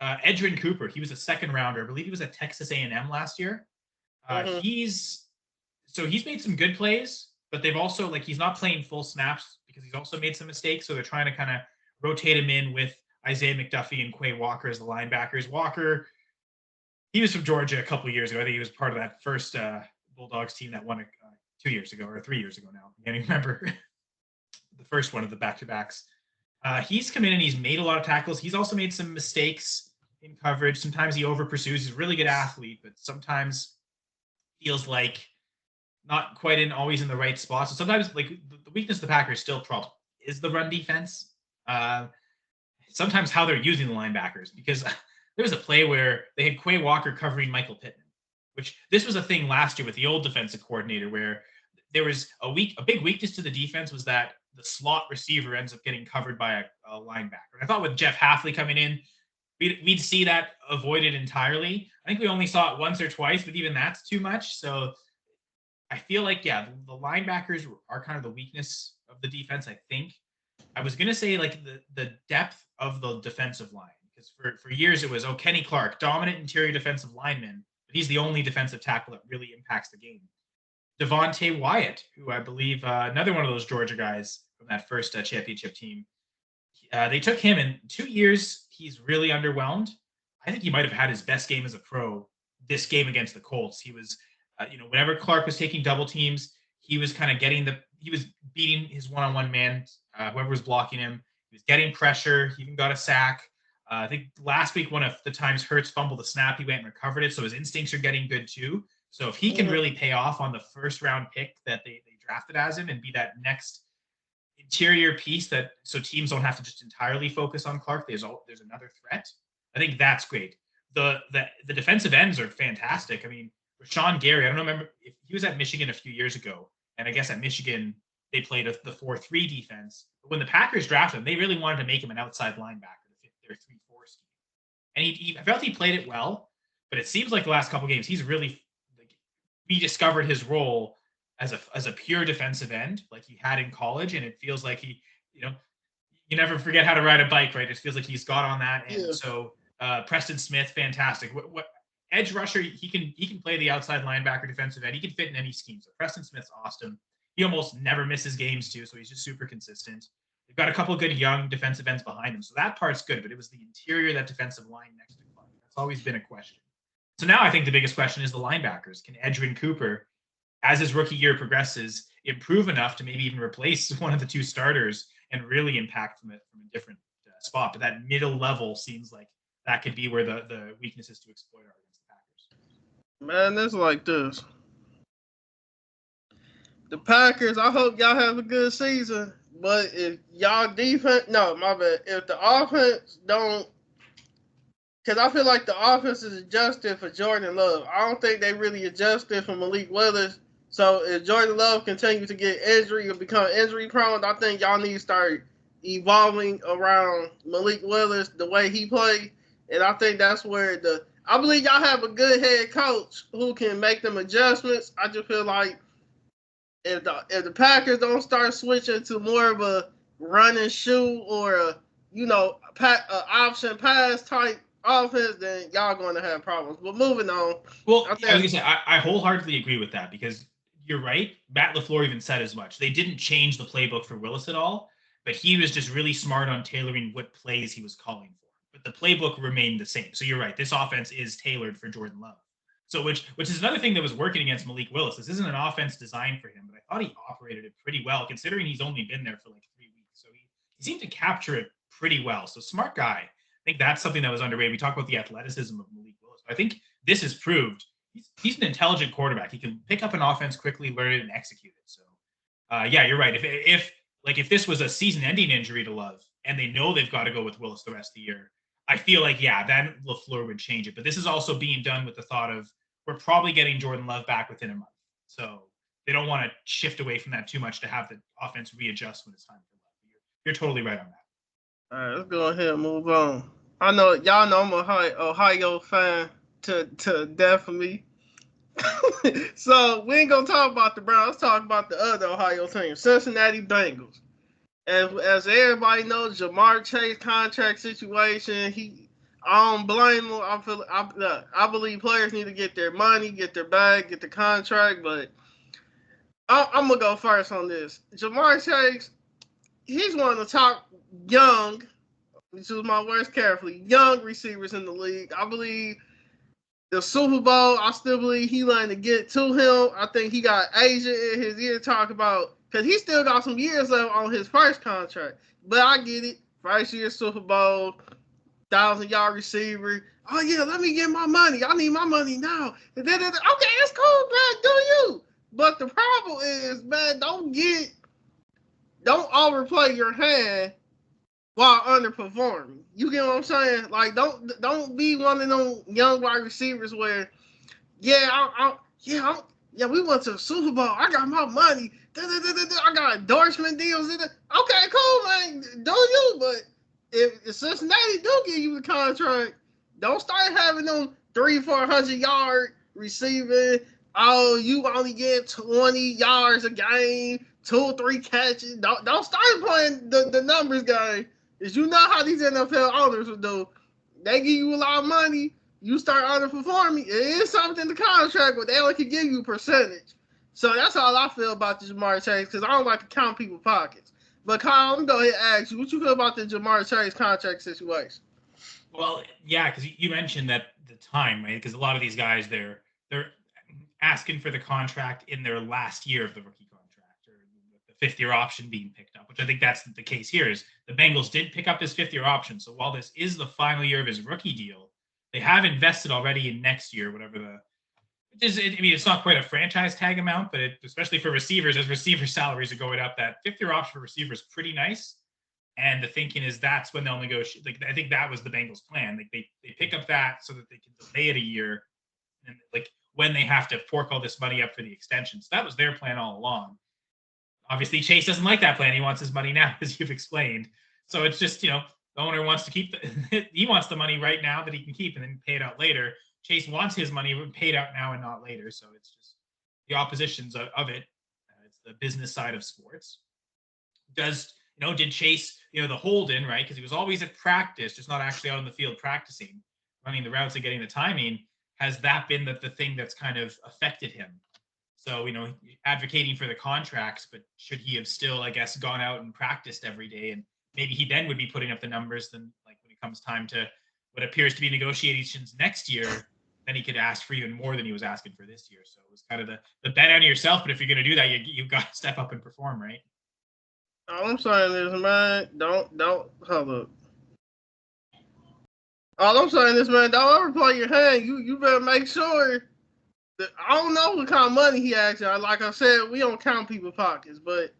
Edgerrin Cooper, he was a second rounder. I believe he was at Texas A&M last year. He's made some good plays, but they've also, he's not playing full snaps because he's also made some mistakes. So they're trying to kind of rotate him in with Isaiah McDuffie and Quay Walker as the linebackers. Walker, he was from Georgia a couple of years ago. I think he was part of that first Bulldogs team that won 2 years ago or 3 years ago now. I can't even remember the first one of the back-to-backs. He's come in and he's made a lot of tackles. He's also made some mistakes in coverage. Sometimes he over-pursues. He's a really good athlete, but sometimes feels like not quite always in the right spot. So sometimes, the weakness of the Packers still probably is the run defense. Sometimes how they're using the linebackers, because there was a play where they had Quay Walker covering Michael Pittman, which this was a thing last year with the old defensive coordinator where there was a big weakness to the defense was that the slot receiver ends up getting covered by a linebacker. And I thought with Jeff Hafley coming in, we'd see that avoided entirely. I think we only saw it once or twice, but even that's too much. So I feel like, the linebackers are kind of the weakness of the defense, I think. I was going to say the depth of the defensive line, because for years it was, Kenny Clark, dominant interior defensive lineman, but he's the only defensive tackle that really impacts the game. Devontae Wyatt, who I believe another one of those Georgia guys from that first championship team, they took him in 2 years. He's really underwhelmed. I think he might have had his best game as a pro this game against the Colts. He was, whenever Clark was taking double teams, he was kind of he was beating his one-on-one man, whoever was blocking him. He was getting pressure. He even got a sack. I think last week, one of the times Hurts fumbled the snap, he went and recovered it. So his instincts are getting good too. So if he can really pay off on the first round pick that they drafted as him and be that next interior piece so teams don't have to just entirely focus on Clark, there's another threat. I think that's great. The defensive ends are fantastic. I mean, Rashawn Gary, I don't remember if he was at Michigan a few years ago, and I guess at Michigan they played the 4-3 defense. But when the Packers drafted him, they really wanted to make him an outside linebacker to fit their 3-4 scheme. And I felt he played it well, but it seems like the last couple of games he's really rediscovered his role as a pure defensive end like he had in college, and it feels like he, you never forget how to ride a bike, right? It feels like he's got on that, and so Preston Smith, fantastic. What edge rusher, he can play the outside linebacker, defensive end. He can fit in any scheme. So Preston Smith's awesome. He almost never misses games too, so he's just super consistent. They've got a couple of good young defensive ends behind him, so that part's good. But it was the interior, that defensive line next to Clark. That's always been a question. So now I think the biggest question is the linebackers. Can Edgerrin Cooper, as his rookie year progresses, improve enough to maybe even replace one of the two starters and really impact from a different spot? But that middle level seems like that could be where the weaknesses to exploit are against the Packers. Man, it's like this. The Packers, I hope y'all have a good season. But if y'all defense, no, my bad. If the offense don't, because I feel like the offense is adjusted for Jordan Love. I don't think they really adjusted for Malik Willis. So if Jordan Love continues to get injury or become injury prone, I think y'all need to start evolving around Malik Willis the way he plays. And I think that's where I believe y'all have a good head coach who can make them adjustments. I just feel like if the Packers don't start switching to more of a run and shoot or a option pass type offense, then y'all going to have problems. But moving on. Well, I was going to say, I wholeheartedly agree with that, because you're right. Matt LaFleur even said as much. They didn't change the playbook for Willis at all, but he was just really smart on tailoring what plays he was calling for. But the playbook remained the same. So you're right. This offense is tailored for Jordan Love. So which is another thing that was working against Malik Willis. This isn't an offense designed for him, but I thought he operated it pretty well, considering he's only been there for like 3 weeks. So he seemed to capture it pretty well. So smart guy. I think that's something that was underrated. We talk about the athleticism of Malik Willis. I think this has proved he's an intelligent quarterback. He can pick up an offense quickly, learn it, and execute it. So, yeah, you're right. If this was a season-ending injury to Love, and they know they've got to go with Willis the rest of the year, I feel like then LaFleur would change it. But this is also being done with the thought of we're probably getting Jordan Love back within a month. So they don't want to shift away from that too much to have the offense readjust when it's time for Love. You're totally right on that. All right, let's go ahead and move on. I know y'all know I'm a Ohio fan to death for me. So we ain't gonna talk about the Browns. Let's talk about the other Ohio team, Cincinnati Bengals. As everybody knows, Jamar Chase contract situation. I don't blame him. I believe players need to get their money, get their bag, get the contract. But I'm gonna go first on this. Jamar Chase, he's one of the top young, choose my words carefully, young receivers in the league. I believe the Super Bowl, I still believe he letting to get to him. I think he got Asia in his ear talking about, because he still got some years left on his first contract. But I get it. First year Super Bowl, 1,000-yard receiver. Oh, yeah, let me get my money. I need my money now. Okay, that's cool, man. Do you? But the problem is, man, don't overplay your hand while underperforming. You get what I'm saying? Like, don't be one of them young wide receivers where, we went to the Super Bowl. I got my money. I got endorsement deals. Okay, cool, man. Do you? But if Cincinnati do give you the contract, don't start having them 300-400 yard receiving. Oh, you only get 20 yards a game, 2-3 catches. Don't start playing the numbers game. Is you know how these NFL owners will do. They give you a lot of money, you start underperforming. It is something in the contract, but they only can give you a percentage. So that's all I feel about the Jamar Chase, because I don't like to count people's pockets. But Kyle, I'm going to go ahead and ask you, what you feel about the Jamar Chase contract situation? Well, yeah, because you mentioned that the time, right? Because a lot of these guys, they're asking for the contract in their last year of the rookie contract, or the fifth-year option being picked up, which I think that's the case here. Is the Bengals did pick up his fifth-year option, so while this is the final year of his rookie deal, they have invested already in next year, whatever it's not quite a franchise tag amount, but especially for receivers, as receiver salaries are going up, that fifth-year option for receivers is pretty nice. And the thinking is that's when they'll negotiate. Like, I think that was the Bengals' plan. Like, they pick up that so that they can delay it a year, and like when they have to fork all this money up for the extension. So that was their plan all along. Obviously, Chase doesn't like that plan. He wants his money now, as you've explained. So it's just, the owner wants to keep he wants the money right now that he can keep and then pay it out later. Chase wants his money paid out now and not later. So it's just the oppositions of it. It's the business side of sports. Did Chase, the hold in, right? Because he was always at practice, just not actually out on the field practicing, running the routes and getting the timing. Has that been the thing that's kind of affected him? So, advocating for the contracts, but should he have still, I guess, gone out and practiced every day? And maybe he then would be putting up the numbers then, like, when it comes time to what appears to be negotiations next year, then he could ask for even more than he was asking for this year. So it was kind of the bet on yourself. But if you're going to do that, you've got to step up and perform, right? All I'm saying is, man, don't hold up. All I'm saying is, man, don't overplay your hand. You better make sure that, I don't know what kind of money he asks. Like I said, we don't count people's pockets, but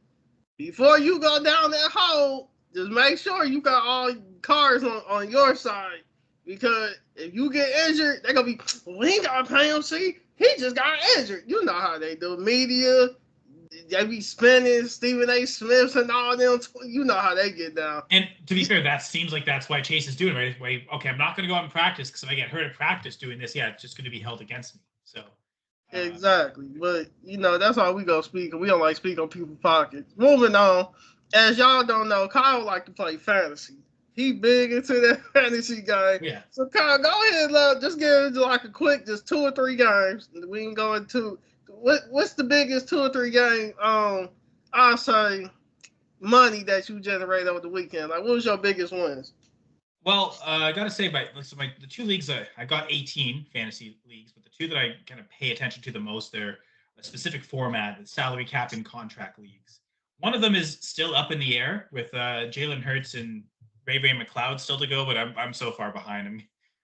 before you go down that hole, just make sure you got all cards on your side. Because if you get injured, they're going to be, we ain't got to pay him. See, he just got injured. You know how they do. Media, they be spinning, Stephen A. Smiths and all them. You know how they get down. And to be fair, that seems like that's why Chase is doing it, right? Okay, I'm not going to go out and practice because if I get hurt at practice doing this, it's just going to be held against me. So exactly. But, that's how we go speak. We don't like speak on people's pockets. Moving on. As y'all don't know, Kyle like to play fantasy. He big into that fantasy game. Yeah. So, Kyle, go ahead, love. Just give it like a quick, just 2 or 3 games. We can go into what's the biggest 2 or 3 game, I'll say, money that you generate over the weekend. Like, what was your biggest wins? Well, I got to say, the 2 leagues, I got 18 fantasy leagues, but the 2 that I kind of pay attention to the most, they're a specific format, the salary cap and contract leagues. One of them is still up in the air with Jalen Hurts and Ray McLeod still to go, but I'm so far behind him.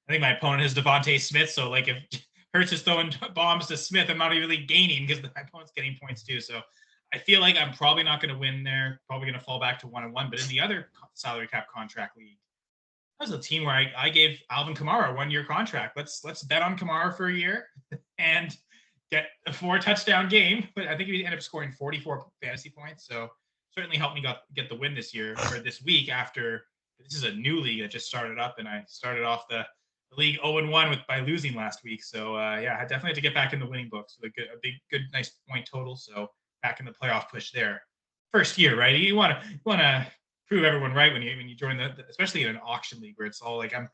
I think my opponent is Devontae Smith, so like if Hurts is throwing bombs to Smith, I'm not even really gaining because my opponent's getting points too. So I feel like I'm probably not going to win there. Probably going to fall back to 1-1. But in the other salary cap contract league, that was a team where I gave Alvin Kamara a 1-year contract. Let's bet on Kamara for a year and get a 4-touchdown game. But I think he ended up scoring 44 fantasy points. So certainly helped me get the win this year or this week after this is a new league that just started up. And I started off the league 0-1 by losing last week. So yeah, I definitely had to get back in the winning books with a big, good, nice point total. So back in the playoff push there. First year, right? You want to prove everyone right when you join especially in an auction league where it's all like I'm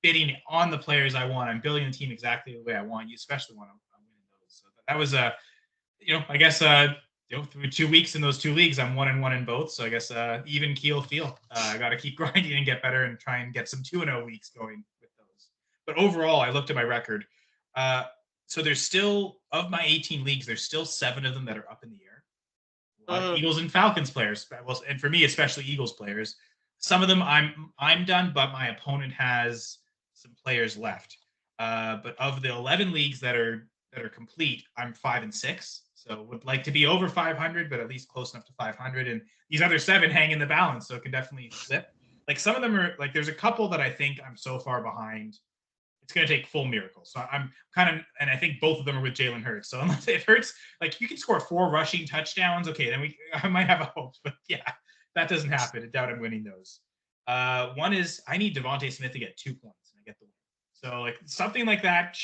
bidding on the players I want. I'm building the team exactly the way I want. You especially want to win those. So that was I guess through 2 weeks in those 2 leagues, I'm 1-1 in both. So I guess even keel feel. I got to keep grinding and get better and try and get some 2-0 weeks going with those. But overall, I looked at my record. So there's still, of my 18 leagues, there's still 7 of them that are up in the air. Eagles and Falcons players, well, and for me, especially Eagles players. Some of them I'm done, but my opponent has some players left. But of the 11 leagues that are complete, I'm 5-6. So would like to be over 500, but at least close enough to 500. And these other 7 hang in the balance, so it can definitely flip. Like some of them are like there's a couple that I think I'm so far behind. It's going to take full miracles. So I'm kind of, and I think both of them are with Jalen Hurts. So unless it hurts, like you can score 4 rushing touchdowns, okay, then I might have a hope. But yeah, that doesn't happen. I doubt I'm winning those. One is I need Devontae Smith to get 2 points and I get the win. So like something like that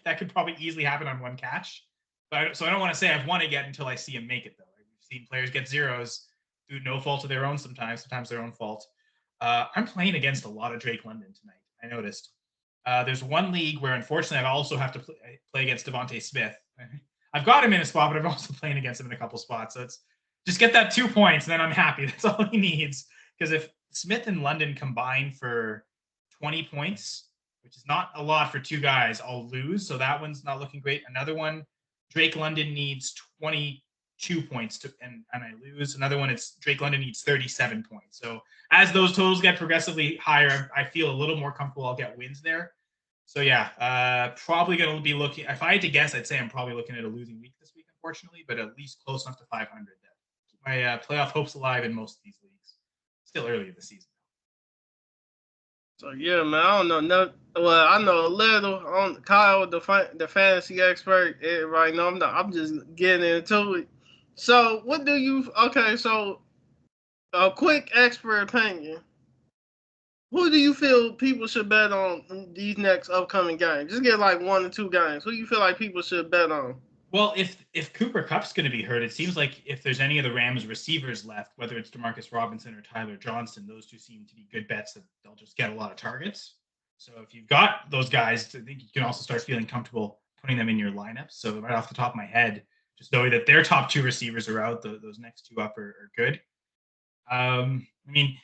that could probably easily happen on one catch. So I don't want to say I've won it yet until I see him make it though. We've seen players get zeros through no fault of their own sometimes their own fault. I'm playing against a lot of Drake London tonight. I noticed. There's one league where, unfortunately, I also have to play against Devontae Smith. I've got him in a spot, but I'm also playing against him in a couple spots. So it's just get that 2 points, and then I'm happy. That's all he needs. Because if Smith and London combine for 20 points, which is not a lot for 2 guys, I'll lose. So that one's not looking great. Another one, Drake London needs 22 points and I lose. Another one, it's Drake London needs 37 points. So as those totals get progressively higher, I feel a little more comfortable I'll get wins there. So yeah, probably going to be looking, if I had to guess, I'd say I'm probably looking at a losing week this week, unfortunately, but at least close enough to 500 that keep my playoff hopes alive in most of these leagues. Still early in the season. So yeah, man, I don't know. Well, I know a little on Kyle, the fantasy expert. Everybody know I'm just getting into it. So what do you? Okay, so a quick expert opinion. Who do you feel people should bet on these next upcoming games? Just get like 1 or 2 games. Who do you feel like people should bet on? Well, if Cooper Kupp's going to be hurt, it seems like if there's any of the Rams receivers left, whether it's Demarcus Robinson or Tyler Johnson, those 2 seem to be good bets that they'll just get a lot of targets. So if you've got those guys, I think you can also start feeling comfortable putting them in your lineup. So right off the top of my head, just knowing that their top 2 receivers are out, those next 2 up are good. I mean,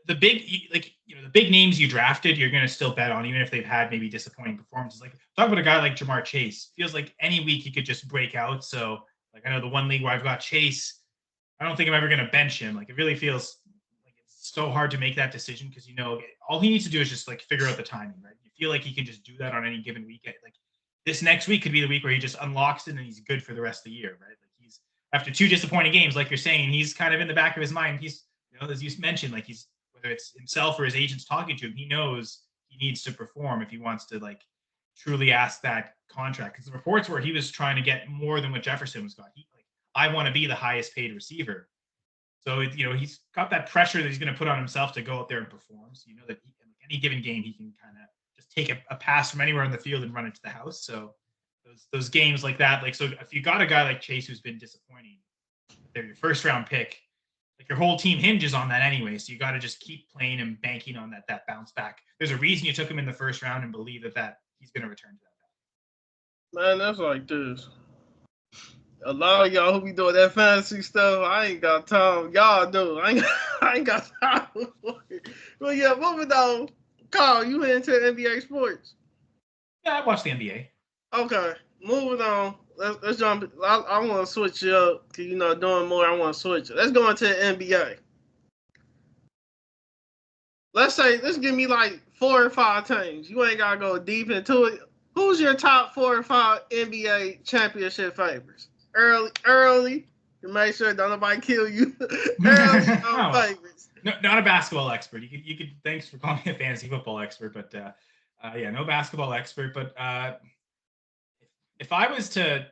the big names you drafted, you're going to still bet on, even if they've had maybe disappointing performances. Like talk about a guy like Jamar Chase. Feels like any week he could just break out. So like I know the one league where I've got Chase, I don't think I'm ever going to bench him. Like it really feels like it's so hard to make that decision because all he needs to do is just like figure out the timing, right? You feel like he can just do that on any given week. Like this next week could be the week where he just unlocks it and he's good for the rest of the year, right? Like he's after 2 disappointing games, like you're saying, he's kind of in the back of his mind. He's as you mentioned, like he's whether it's himself or his agents talking to him, he knows he needs to perform if he wants to like truly ask that contract. Because the reports were he was trying to get more than what Jefferson was got. I want to be the highest paid receiver. So he's got that pressure that he's going to put on himself to go out there and perform. So that any given game he can kind of just take a pass from anywhere on the field and run it to the house. So those games like that, like so if you got a guy like Chase who's been disappointing, they're your first round pick. Like your whole team hinges on that anyway, so you got to just keep playing and banking on that bounce back. There's a reason you took him in the first round and believe that he's going to return to that. Man, that's like this. A lot of y'all who be doing that fantasy stuff, I ain't got time. Y'all do. I ain't got time for it. But yeah, moving on. Carl, you into NBA sports? Yeah, I watch the NBA. Okay, moving on. let's jump. I want to switch it up because doing more. I want to switch it. Let's go into the NBA. Let's give me like 4 or 5 teams. You ain't gotta go deep into it. Who's your top 4 or 5 NBA championship favorites? Early. To make sure don't nobody kill you. Early favorites. No, not a basketball expert. You could. Thanks for calling me a fantasy football expert, but no basketball expert. But if I was to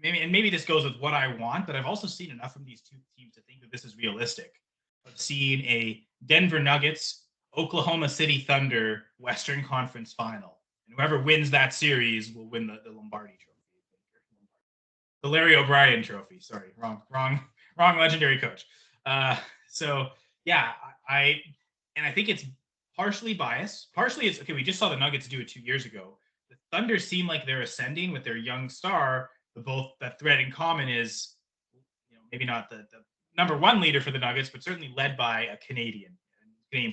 maybe this goes with what I want, but I've also seen enough from these two teams to think that this is realistic. I've seen a Denver Nuggets, Oklahoma City Thunder Western Conference Final, and whoever wins that series will win the Lombardi Trophy, the Larry O'Brien Trophy. Sorry, wrong legendary coach. So yeah, I think it's partially biased. Partially it's okay. We just saw the Nuggets do it 2 years ago. The Thunder seem like they're ascending with their young star. That thread in common is, maybe not the number one leader for the Nuggets, but certainly led by a Canadian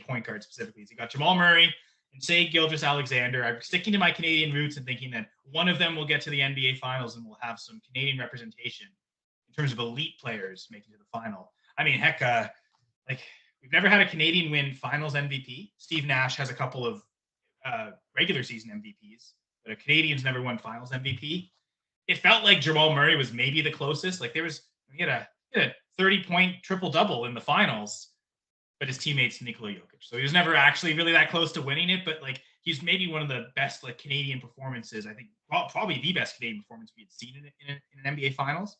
point guard specifically. So you got Jamal Murray and Shai Gilgeous-Alexander. I'm sticking to my Canadian roots and thinking that one of them will get to the NBA Finals and we'll have some Canadian representation in terms of elite players making to the final. I mean, heck, we've never had a Canadian win Finals MVP. Steve Nash has a couple of regular season MVPs, but a Canadian's never won Finals MVP. It felt like Jamal Murray was maybe the closest. Like he had a 30-point triple-double in the finals, but his teammate's Nikola Jokic. So he was never actually really that close to winning it, but like he's maybe one of the best like Canadian performances. I think probably the best Canadian performance we had seen in an NBA Finals.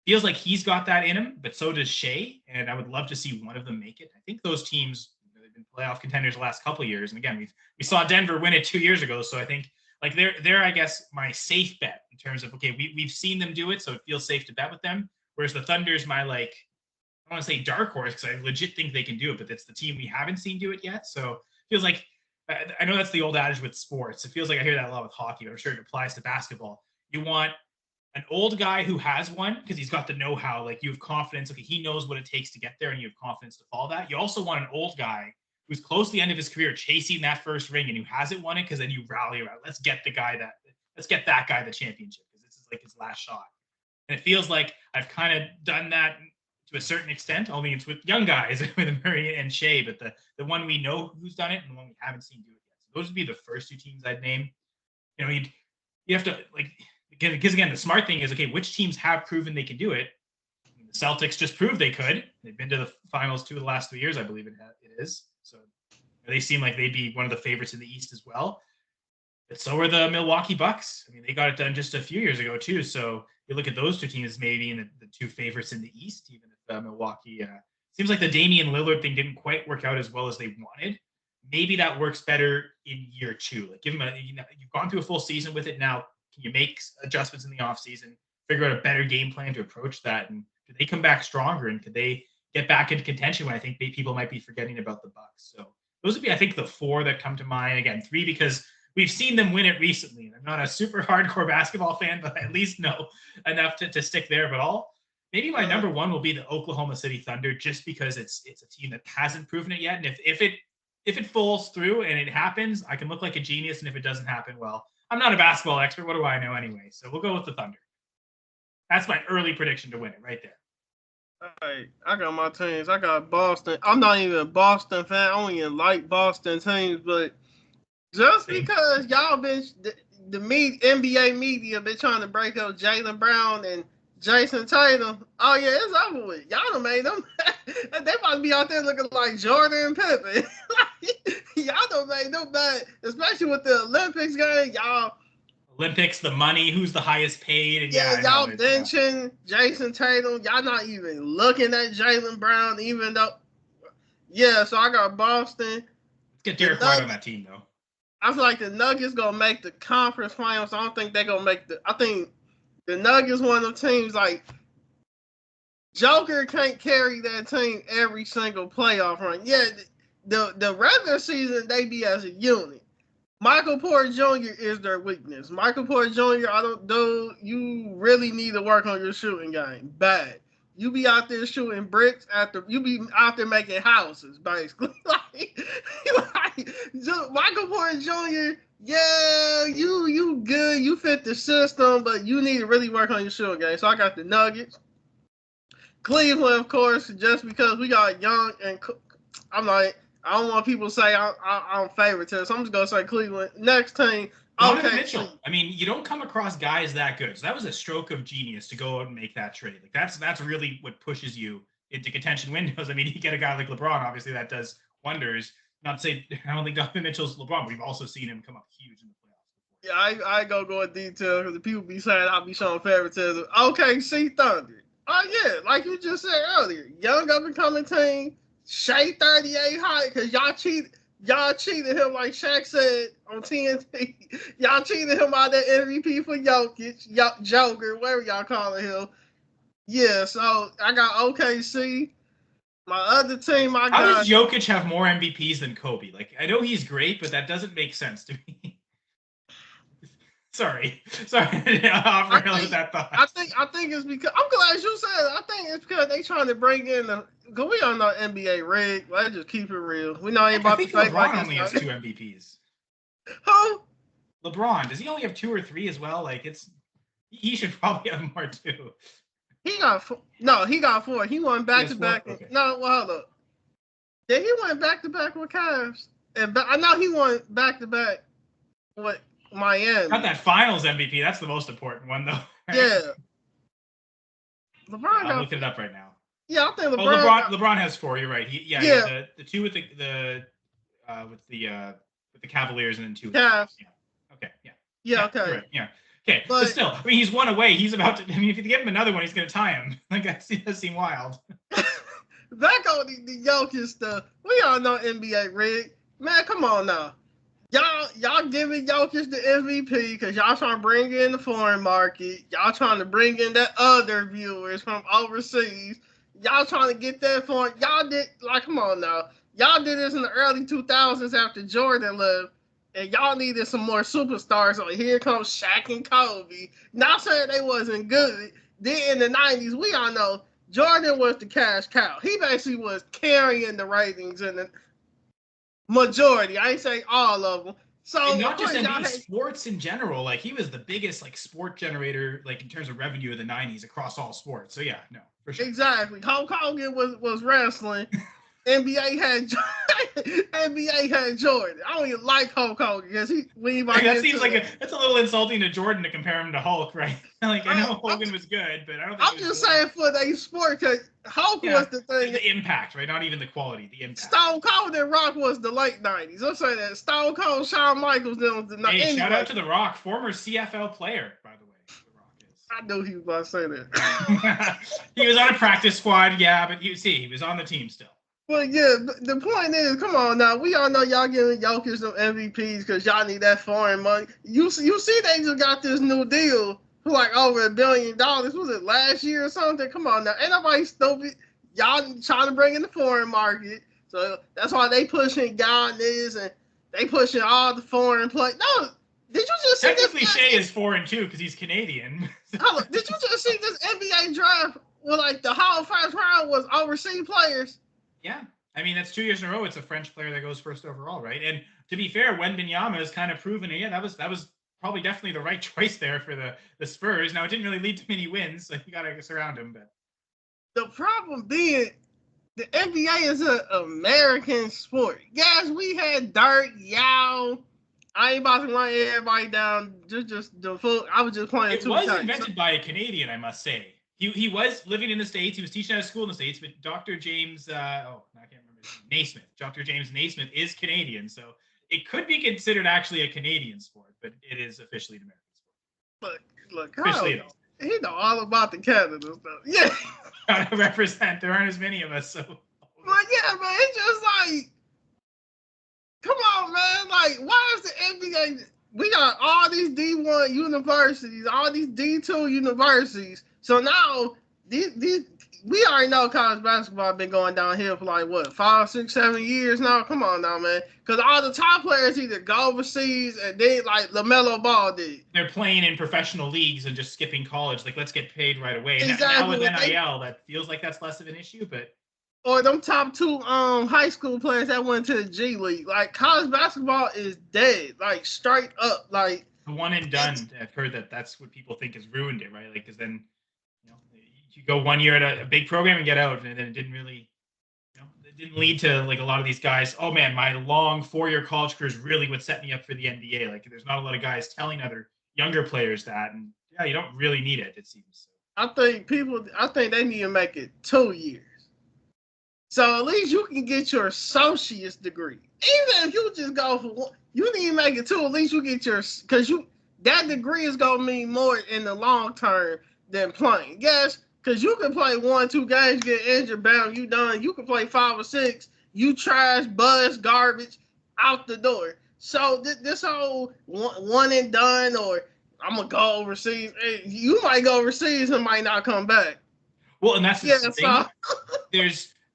Feels like he's got that in him, but so does Shai, and I would love to see one of them make it. I think those teams, they've been playoff contenders the last couple of years, and again, we saw Denver win it 2 years ago, so I think like they're I guess my safe bet in terms of we've seen them do it, so it feels safe to bet with them. Whereas the Thunder's my I don't want to say dark horse because I legit think they can do it, but it's the team we haven't seen do it yet. So it feels like I know that's the old adage with sports. It feels like I hear that a lot with hockey, but I'm sure it applies to basketball. You want an old guy who has one because he's got the know-how. Like you have confidence. Okay, he knows what it takes to get there, and you have confidence to follow that. You also want an old guy who's close to the end of his career chasing that first ring and who hasn't won it, because then you rally around. Let's get that guy the championship because this is like his last shot. And it feels like I've kind of done that to a certain extent, only it's with young guys with Murray and Shai, but the one we know who's done it and the one we haven't seen do it yet. So those would be the first 2 teams I'd name. You have to because again, the smart thing is, okay, which teams have proven they can do it? The Celtics just proved they could. They've been to the finals 2 of the last 3 years, I believe it is. So they seem like they'd be one of the favorites in the East as well. But so are the Milwaukee Bucks. I mean, they got it done just a few years ago too. So you look at those 2 teams maybe in the 2 favorites in the East, even if Milwaukee seems like the Damian Lillard thing didn't quite work out as well as they wanted. Maybe that works better in year 2. Like give them you've gone through a full season with it now. Can you make adjustments in the offseason, figure out a better game plan to approach that? And could they come back stronger? And could they get back into contention when I think people might be forgetting about the Bucks? So those would be, I think, the 4 that come to mind. Again, 3 because we've seen them win it recently. And I'm not a super hardcore basketball fan, but I at least know enough to stick there. But maybe my number 1 will be the Oklahoma City Thunder, just because it's a team that hasn't proven it yet. And if it falls through and it happens, I can look like a genius. And if it doesn't happen, well, I'm not a basketball expert. What do I know anyway? So we'll go with the Thunder. That's my early prediction to win it right there. All right, I got my teams. I got Boston. I'm not even a Boston fan. I don't even like Boston teams, but just because y'all been the NBA media been trying to break up Jaylen Brown and Jason Tatum. Oh yeah, it's over with. Y'all done made them. They might be out there looking like Jordan and Pippen. Y'all done made them bad, especially with the Olympics game. Y'all. Olympics, the money, who's the highest paid. And y'all benching Jason Tatum. Y'all not even looking at Jaylen Brown, even though. Yeah, so I got Boston. Let's get Derek White on that team, though. I feel like the Nuggets going to make the conference finals. I don't think they're going to make I think the Nuggets one of them teams, like, Joker can't carry that team every single playoff run. Yeah, the regular season, they be as a unit. Michael Porter Jr. is their weakness. Michael Porter Jr., you really need to work on your shooting game. Bad. You be out there shooting bricks you be out there making houses, basically. Michael Porter Jr., Yeah, you good. You fit the system, but you need to really work on your short game. So I got the Nuggets. Cleveland, of course, just because we got young and I'm like, I don't want people to say I'm favoritism. So I'm just gonna say Cleveland. Next team, Donovan okay. Mitchell. I mean, you don't come across guys that good. So that was a stroke of genius to go out and make that trade. Like that's really what pushes you into contention windows. I mean, you get a guy like LeBron, obviously that does wonders. Not to say I don't think Donovan Mitchell's LeBron, but we've also seen him come up huge in the playoffs before. Yeah, I go in detail because the people be saying I be showing favoritism. Okay, see Thunder. Oh yeah, like you just said earlier, young up and coming team. Shea 38 height because y'all cheated him like Shaq said on TNT. Y'all cheated him out that MVP for Jokic, Joker, whatever y'all calling him. Yeah, so I got OKC. My other team, I How got. does Jokic have more MVPs than Kobe? Like, I know he's great, but that doesn't make sense to me. Sorry to offer with that thought. I think it's because I'm glad you said it. I think it's because they trying to bring in the. Cause we don't know NBA rig. Let's just keep it real. We know ain't about to fake LeBron like only has 2 MVPs. Who? LeBron, does he only have 2 or 3 as well? Like he should probably have more too. He got 4. No, he got 4. He went back to back. Okay. No, well, hold up. Yeah, he went back to back with Cavs, and I know he went back to back with Miami. Not that Finals MVP. That's the most important one, though. Right? Yeah. LeBron. I'm looking it up right now. Yeah, I think LeBron. LeBron has 4. You're right. The 2 with the Cavaliers and then 2 with the Cavs. Yeah. Okay. Yeah. Yeah. Okay. Right. Yeah. Okay. But still, I mean, he's 1 away. He's about to. I mean, if you give him another one, he's going to tie him. Like that does seem wild. Back on the Jokic stuff. We all know NBA rig. Man, come on now. Y'all giving Jokic the MVP because y'all trying to bring in the foreign market. Y'all trying to bring in that other viewers from overseas. Y'all trying to get that for y'all did like come on now. Y'all did this in the early 2000s after Jordan left, and y'all needed some more superstars. So here comes Shaq and Kobe. Not saying they wasn't good. Then in the 90s, we all know Jordan was the cash cow. He basically was carrying the ratings in the majority. I ain't say all of them. So and not just NBA, sports in general. Like he was the biggest like sport generator, like in terms of revenue of the 90s across all sports. So yeah, no, for sure. Exactly. Hulk Hogan was wrestling. NBA had Jordan. I don't even like Hulk Hogan because that seems like that's a little insulting to Jordan to compare him to Hulk, right? Like I know Hogan was good, but I don't think I'm just saying for the sport because Hulk was the thing. The impact, right? Not even the quality, the impact. Stone Cold and Rock was the late 90s. I'm saying that Stone Cold, Shawn Michaels, them was the 90s. Hey, shout out to The Rock, former CFL player, by the way. The Rock is. I knew he was about to say that. He was on a practice squad, yeah, but you see, he was on the team still. Well, yeah, the point is, come on now. We all know y'all giving Jokic some MVPs because y'all need that foreign money. You see they just got this new deal for like over $1 billion. Was it last year or something? Come on now. Ain't nobody stupid. Y'all trying to bring in the foreign market. So that's why they pushing Giannis and they pushing all the foreign play. No, did you just see Technically, Shea is foreign too because he's Canadian. Did you just see this NBA draft where like the whole first round was overseas players? Yeah. I mean, that's 2 years in a row. It's a French player that goes first overall, right? And to be fair, Wembanyama has kind of proven, that was probably definitely the right choice there for the Spurs. Now, it didn't really lead to many wins, so you got to surround him. But the problem being, the NBA is an American sport. Yes, we had Dirk, Yao. I ain't about to run everybody down. Just the full. I was just playing. It was invented by a Canadian, I must say. He was living in the States. He was teaching at a school in the States, but Dr. James, I can't remember his name, Naismith. Dr. James Naismith is Canadian, so it could be considered actually a Canadian sport, but it is officially an American sport. Look, officially he know all about the Canada stuff. Yeah. Gotta represent. There aren't as many of us, so. But yeah, man, it's just like, come on, man. Like, why is the NBA? We got all these D1 universities, all these D2 universities. So now these we already know college basketball been going downhill for like what 5, 6, 7 years now. Come on now, man. Because all the top players either go overseas and they like LaMelo Ball did. They're playing in professional leagues and just skipping college. Like let's get paid right away. Exactly. Now with NIL, that feels like that's less of an issue, but or them top two high school players that went to the G League. Like college basketball is dead, like straight up. Like The one and done. I've heard that's what people think has ruined it, right? Like, because then you go 1 year at a big program and get out, and then it didn't really, it didn't lead to like a lot of these guys. Oh man, my long 4-year college career is really what set me up for the NBA. Like, there's not a lot of guys telling other younger players that, and yeah, you don't really need it. It seems. I think they need to make it 2 years. So at least you can get your associate's degree. Even if you just go for one, you need to make it two. At least you get your, because that degree is gonna mean more in the long term than playing. Yes, because you can play 1-2 games, get injured, bam, you done. You can play 5 or 6, you trash, buzz, garbage, out the door. So this whole one and done, or I'm gonna go overseas. You might go overseas and might not come back. Well, and that's the thing. So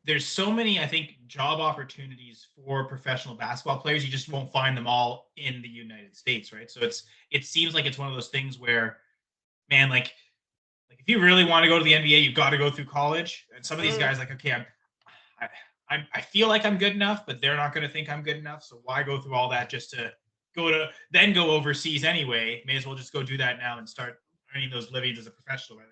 there's so many, I think, job opportunities for professional basketball players. You just won't find them all in the United States, right? So it seems like it's one of those things where, man, like if you really want to go to the NBA, you've got to go through college. And some of these guys, like, okay, I feel like I'm good enough, but they're not going to think I'm good enough. So why go through all that just to go overseas anyway? May as well just go do that now and start earning those livings as a professional. Right?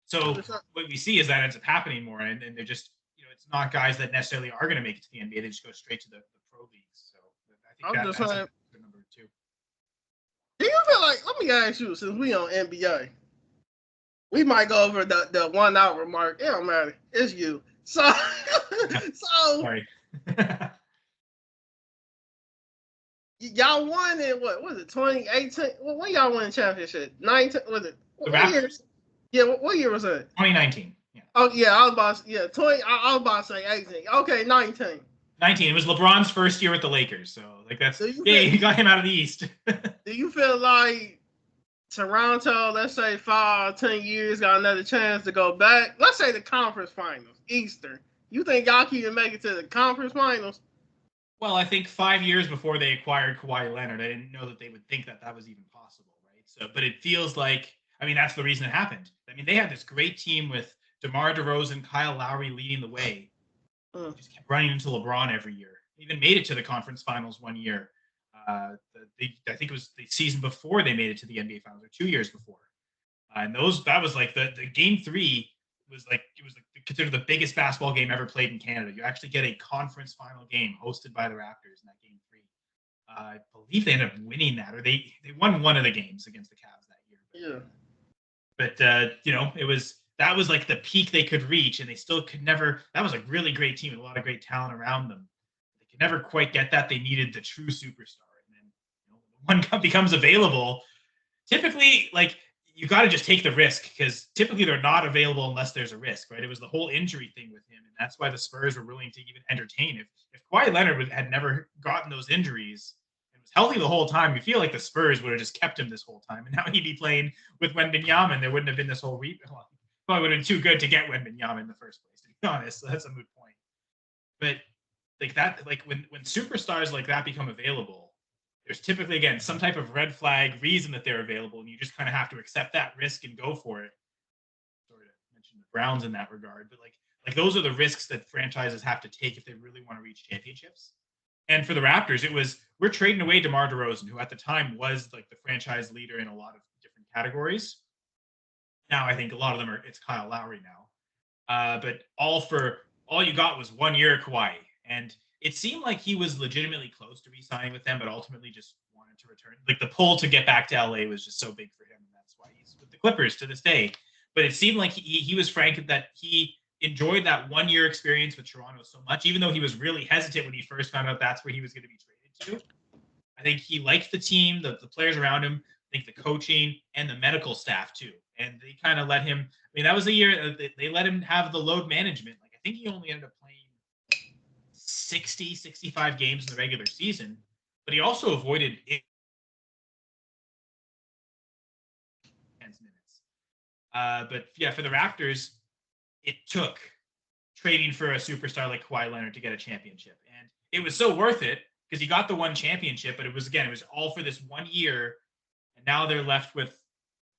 So what we see is that ends up happening more, and they're just, it's not guys that necessarily are going to make it to the NBA. They just go straight to the pro leagues. So I think that's number two. Do you feel like, let me ask you, since we on NBA, we might go over the 1 hour mark. It don't matter. It's you. So Sorry. Y'all won in what was it, 2018? Well, when y'all won the championship? 19, was it? What year? Yeah, what year was that? 2019. Yeah. Oh yeah, I was about to, 20. I was about to say 18. Okay, 19. 19. It was LeBron's first year with the Lakers, so like that's he got him out of the East. Do you feel like Toronto, let's say 5-10 years, got another chance to go back? Let's say the conference finals, Eastern. You think y'all can even make it to the conference finals? Well, I think 5 years before they acquired Kawhi Leonard, I didn't know that they would think that was even possible, right? So, but it feels like, I mean, that's the reason it happened. I mean, they had this great team with DeMar DeRozan, Kyle Lowry leading the way. Just kept running into LeBron every year. Even made it to the conference finals 1 year. I think it was the season before they made it to the NBA finals, or 2 years before. And that was like the game 3 was like, it was considered the biggest basketball game ever played in Canada. You actually get a conference final game hosted by the Raptors in that game 3. I believe they ended up winning that, or they won one of the games against the Cavs that year. But that was like the peak they could reach, and they still could never. That was a really great team with a lot of great talent around them. They could never quite get that. They needed the true superstar, and then one becomes available. Typically, like, you got to just take the risk, because typically they're not available unless there's a risk, right? It was the whole injury thing with him, and that's why the Spurs were willing to even entertain. If Kawhi Leonard had never gotten those injuries and was healthy the whole time, you feel like the Spurs would have just kept him this whole time, and now he'd be playing with Wembanyama, and there wouldn't have been this whole rebuild. Probably would have been too good to get Wembanyama in the first place, to be honest. So that's a moot point. But like that, like when superstars like that become available, there's typically, again, some type of red flag reason that they're available, and you just kind of have to accept that risk and go for it. Sorry to mention the Browns in that regard, but like those are the risks that franchises have to take if they really want to reach championships. And for the Raptors, we're trading away DeMar DeRozan, who at the time was like the franchise leader in a lot of different categories. Now I think a lot of them it's Kyle Lowry now. But all you got was 1 year Kawhi. And it seemed like he was legitimately close to re-signing with them, but ultimately just wanted to return. Like, the pull to get back to LA was just so big for him, and that's why he's with the Clippers to this day. But it seemed like he was frank that he enjoyed that 1 year experience with Toronto so much, even though he was really hesitant when he first found out that's where he was going to be traded to. I think he liked the team, the players around him, I think the coaching and the medical staff too. And they kind of let him, I mean, that was the year they let him have the load management. Like, I think he only ended up playing 60, 65 games in the regular season, but he also avoided minutes. But yeah, for the Raptors, it took trading for a superstar like Kawhi Leonard to get a championship. And it was so worth it because he got the one championship, but it was all for this 1 year. And now they're left with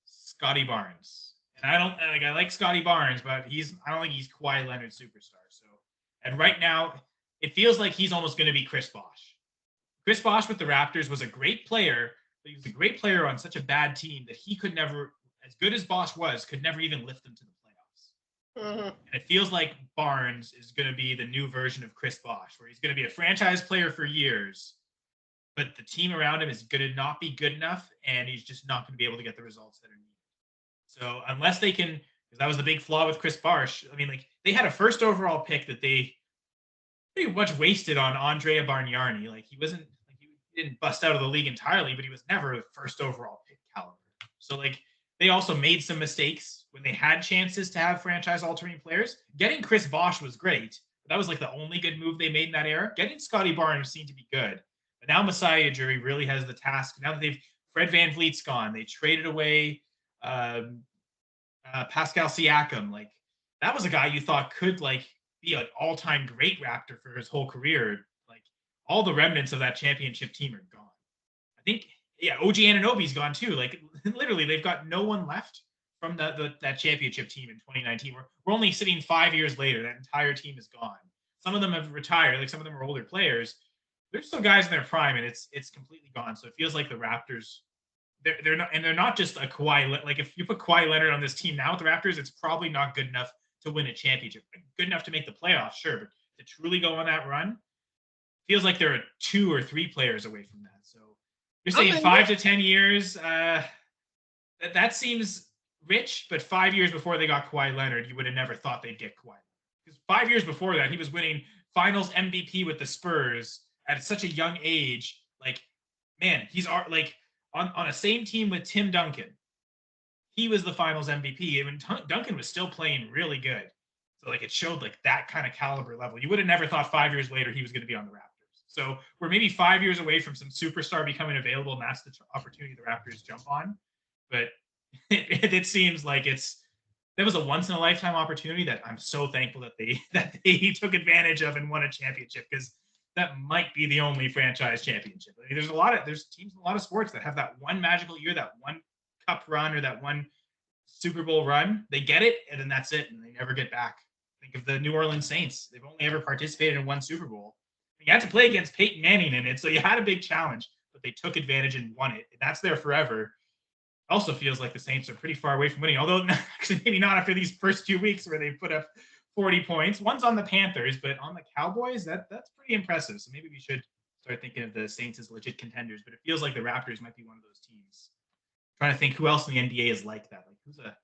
Scotty Barnes. And I like Scotty Barnes, but I don't think he's Kawhi Leonard's superstar. So And right now, it feels like he's almost going to be Chris Bosh. Chris Bosh with the Raptors was a great player, but he was a great player on such a bad team that he could never, as good as Bosh was, could never even lift them to the playoffs. And it feels like Barnes is going to be the new version of Chris Bosh, where he's going to be a franchise player for years, but the team around him is going to not be good enough, and he's just not going to be able to get the results that are needed. So unless they can, because that was the big flaw with Chris Bosh. I mean, like, they had a first overall pick that they pretty much wasted on Andrea Bargnani. Like, he wasn't, like, he didn't bust out of the league entirely, but he was never a first overall pick caliber. So, like, they also made some mistakes when they had chances to have franchise-altering players. Getting Chris Bosh was great. But that was, like, the only good move they made in that era. Getting Scotty Barnes seemed to be good. But now Masai Ujiri really has the task. Now that Fred VanVleet's gone, they traded away Pascal Siakam. Like, that was a guy you thought could, like, be an all-time great Raptor for his whole career. Like, all the remnants of that championship team are gone. I think, yeah, OG Anunoby's gone too. Like, literally, they've got no one left from that championship team in 2019. We're only sitting 5 years later. That entire team is gone. Some of them have retired. Like, some of them are older players. There's still guys in their prime, and it's completely gone. So it feels like the Raptors, they're not just a Kawhi. Like, if you put Kawhi Leonard on this team now with the Raptors, it's probably not good enough to win a championship. Good enough to make the playoffs, sure, but to truly go on that run, feels like there are 2 or 3 players away from that. So you're saying 5 to 10 years. That seems rich, but 5 years before they got Kawhi Leonard, you would have never thought they'd get Kawhi. Because 5 years before that, he was winning Finals MVP with the Spurs at such a young age. Like, man, he's like on a same team with Tim Duncan. He was the Finals MVP, and Duncan was still playing really good. So, like, it showed, like, that kind of caliber level. You would have never thought 5 years later he was going to be on the Raptors. So we're maybe 5 years away from some superstar becoming available, and that's the opportunity the Raptors jump on. But it seems like that was a once in a lifetime opportunity that I'm so thankful that they took advantage of and won a championship, because that might be the only franchise championship. I mean, there's teams in a lot of sports that have that one magical year, that one cup run or that one Super Bowl run. They get it, and then that's it, and they never get back. Think of the New Orleans Saints. They've only ever participated in one Super Bowl. You had to play against Peyton Manning in it, so you had a big challenge, but they took advantage and won it. And that's there forever. Also feels like the Saints are pretty far away from winning, although actually maybe not after these first 2 weeks where they put up 40 points. One's on the Panthers, but on the Cowboys, that's pretty impressive. So maybe we should start thinking of the Saints as legit contenders, but it feels like the Raptors might be one of those teams. I'm trying to think who else in the NBA is like that. Like, who's a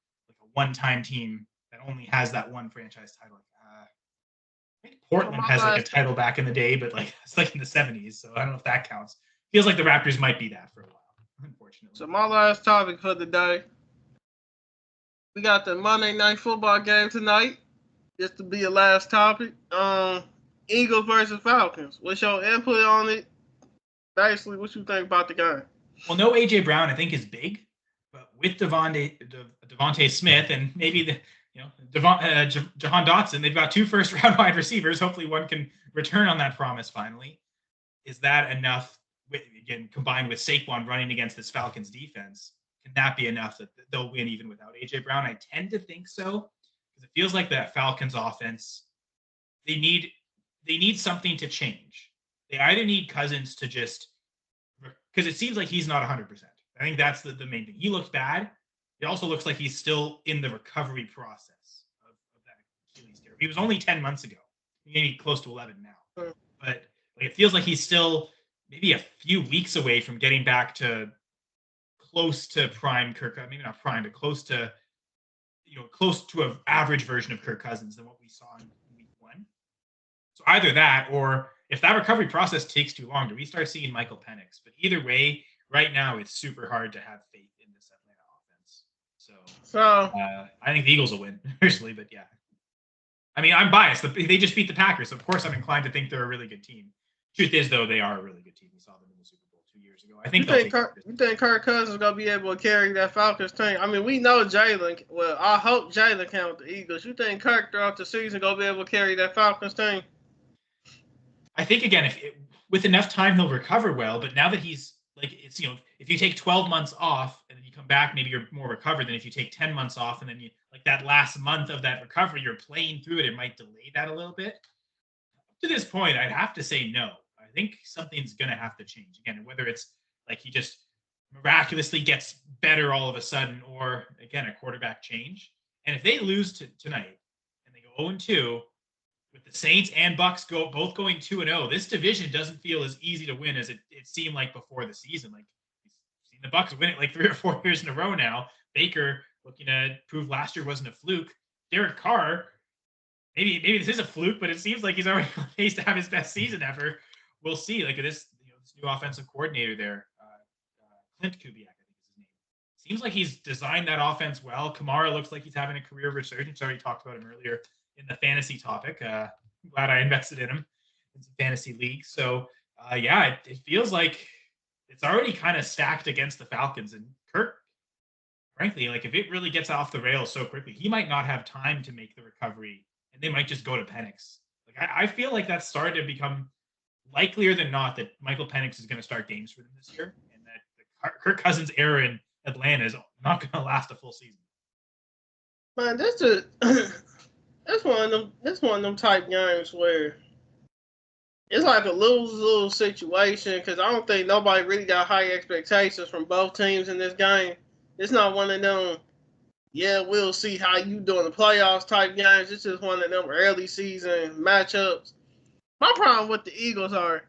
one-time team that only has that one franchise title? I think Portland has like a title back in the day, but like it's like in the 70s, so I don't know if that counts. Feels like the Raptors might be that for a while, unfortunately. So my last topic for the day, we got the Monday Night Football game tonight. Just to be a last topic. Eagles versus Falcons. What's your input on it? Basically, what you think about the game? Well, no AJ Brown, I think, is big, but with Devontae Smith and maybe Jahan Dotson, they've got 2 first-round wide receivers. Hopefully, one can return on that promise finally. Is that enough? Again, combined with Saquon running against this Falcons defense, can that be enough that they'll win even without AJ Brown? I tend to think so, because it feels like that Falcons offense, they need something to change. They either need Cousins to just, because it seems like he's not 100%. I think that's the main thing. He looks bad. It also looks like he's still in the recovery process of that Achilles tear. He was only 10 months ago. Maybe close to 11 now. But it feels like he's still maybe a few weeks away from getting back to close to prime Kirk. Maybe not prime, but close to an average version of Kirk Cousins than what we saw in week 1. So either that, or if that recovery process takes too long, do we start seeing Michael Penix? But either way, right now it's super hard to have faith in this Atlanta offense. So I think the Eagles will win, personally, but yeah. I mean, I'm biased. They just beat the Packers, so of course I'm inclined to think they're a really good team. Truth is, though, they are a really good team. We saw them in the Super Bowl 2 years ago. I think you think Kirk Cousins is going to be able to carry that Falcons team? I mean, we know Jalen. Well, I hope Jalen can with the Eagles. You think Kirk throughout the season going to be able to carry that Falcons team? I think, again, with enough time, he'll recover well. But now that he's like, it's, if you take 12 months off and then you come back, maybe you're more recovered than if you take 10 months off and then you, like, that last month of that recovery, you're playing through it. It might delay that a little bit. to this point, I'd have to say no. I think something's going to have to change. Again, whether it's like he just miraculously gets better all of a sudden or, again, a quarterback change. And if they lose tonight and they go 0-2 with the Saints and Bucks both going 2-0, this division doesn't feel as easy to win as it seemed like before the season. Like, we've seen the Bucks win it like 3 or 4 years in a row now. Baker looking to prove last year wasn't a fluke. Derek Carr, maybe this is a fluke, but it seems like he's already on pace to have his best season ever. We'll see. Like this new offensive coordinator there, Clint Kubiak, I think is his name. Seems like he's designed that offense well. Kamara looks like he's having a career resurgence. I already talked about him earlier in the fantasy topic. I'm glad I invested in him in some fantasy leagues. So it feels like it's already kind of stacked against the Falcons. And Kirk, frankly, like if it really gets off the rails so quickly, he might not have time to make the recovery, and they might just go to Penix. Like I feel like that's started to become likelier than not that Michael Penix is going to start games for them this year, and that the Kirk Cousins era in Atlanta is not going to last a full season. Man, that's one of them type games where it's like a lose-lose situation because I don't think nobody really got high expectations from both teams in this game. It's not one of them, we'll see how you do in the playoffs type games. It's just one of them early season matchups. My problem with the Eagles are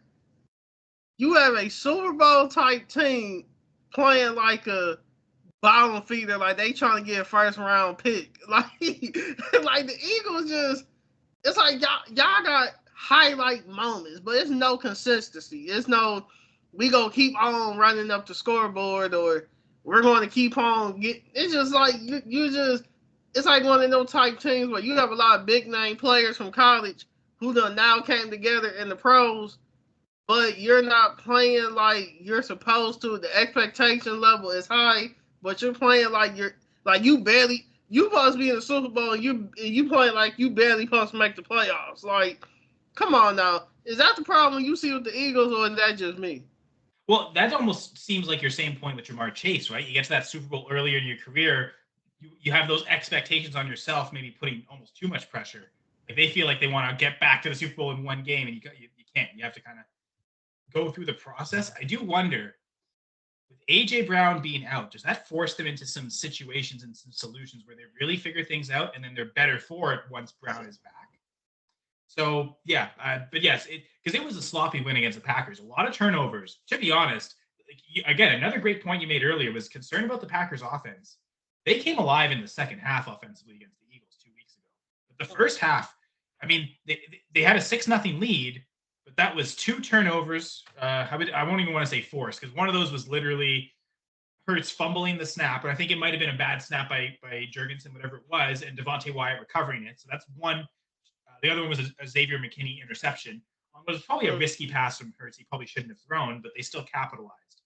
you have a Super Bowl type team playing like a bottom feeder, like they trying to get a first round pick. Like the Eagles just, it's like y'all got highlight moments, but it's no consistency. It's no, we gonna keep on running up the scoreboard or we're going to keep on it's just like you just, it's like one of those type teams where you have a lot of big name players from college who done now came together in the pros, but you're not playing like you're supposed to. The expectation level is high, but you're playing like you supposed to be in the Super Bowl and you playing like you barely supposed to make the playoffs. Like, come on now. Is that the problem you see with the Eagles, or is that just me? Well, that almost seems like your same point with Jamar Chase, right? You get to that Super Bowl earlier in your career, you have those expectations on yourself, maybe putting almost too much pressure. Like they feel like they want to get back to the Super Bowl in one game, and you can't. You have to kind of go through the process. I do wonder, with A.J. Brown being out, does that force them into some situations and some solutions where they really figure things out, and then they're better for it once Brown is back? So, but yes, because it was a sloppy win against the Packers. A lot of turnovers. To be honest, again, another great point you made earlier was concern about the Packers offense. They came alive in the second half offensively against the Eagles 2 weeks ago. But the first half, I mean, they had a 6-0 lead, but that was 2 turnovers. I won't even want to say forced, because one of those was literally Hurts fumbling the snap, but I think it might have been a bad snap by Jurgensen, whatever it was, and Devontae Wyatt recovering it. So that's one. The other one was a Xavier McKinney interception. It was probably a risky pass from Hurts. He probably shouldn't have thrown, but they still capitalized.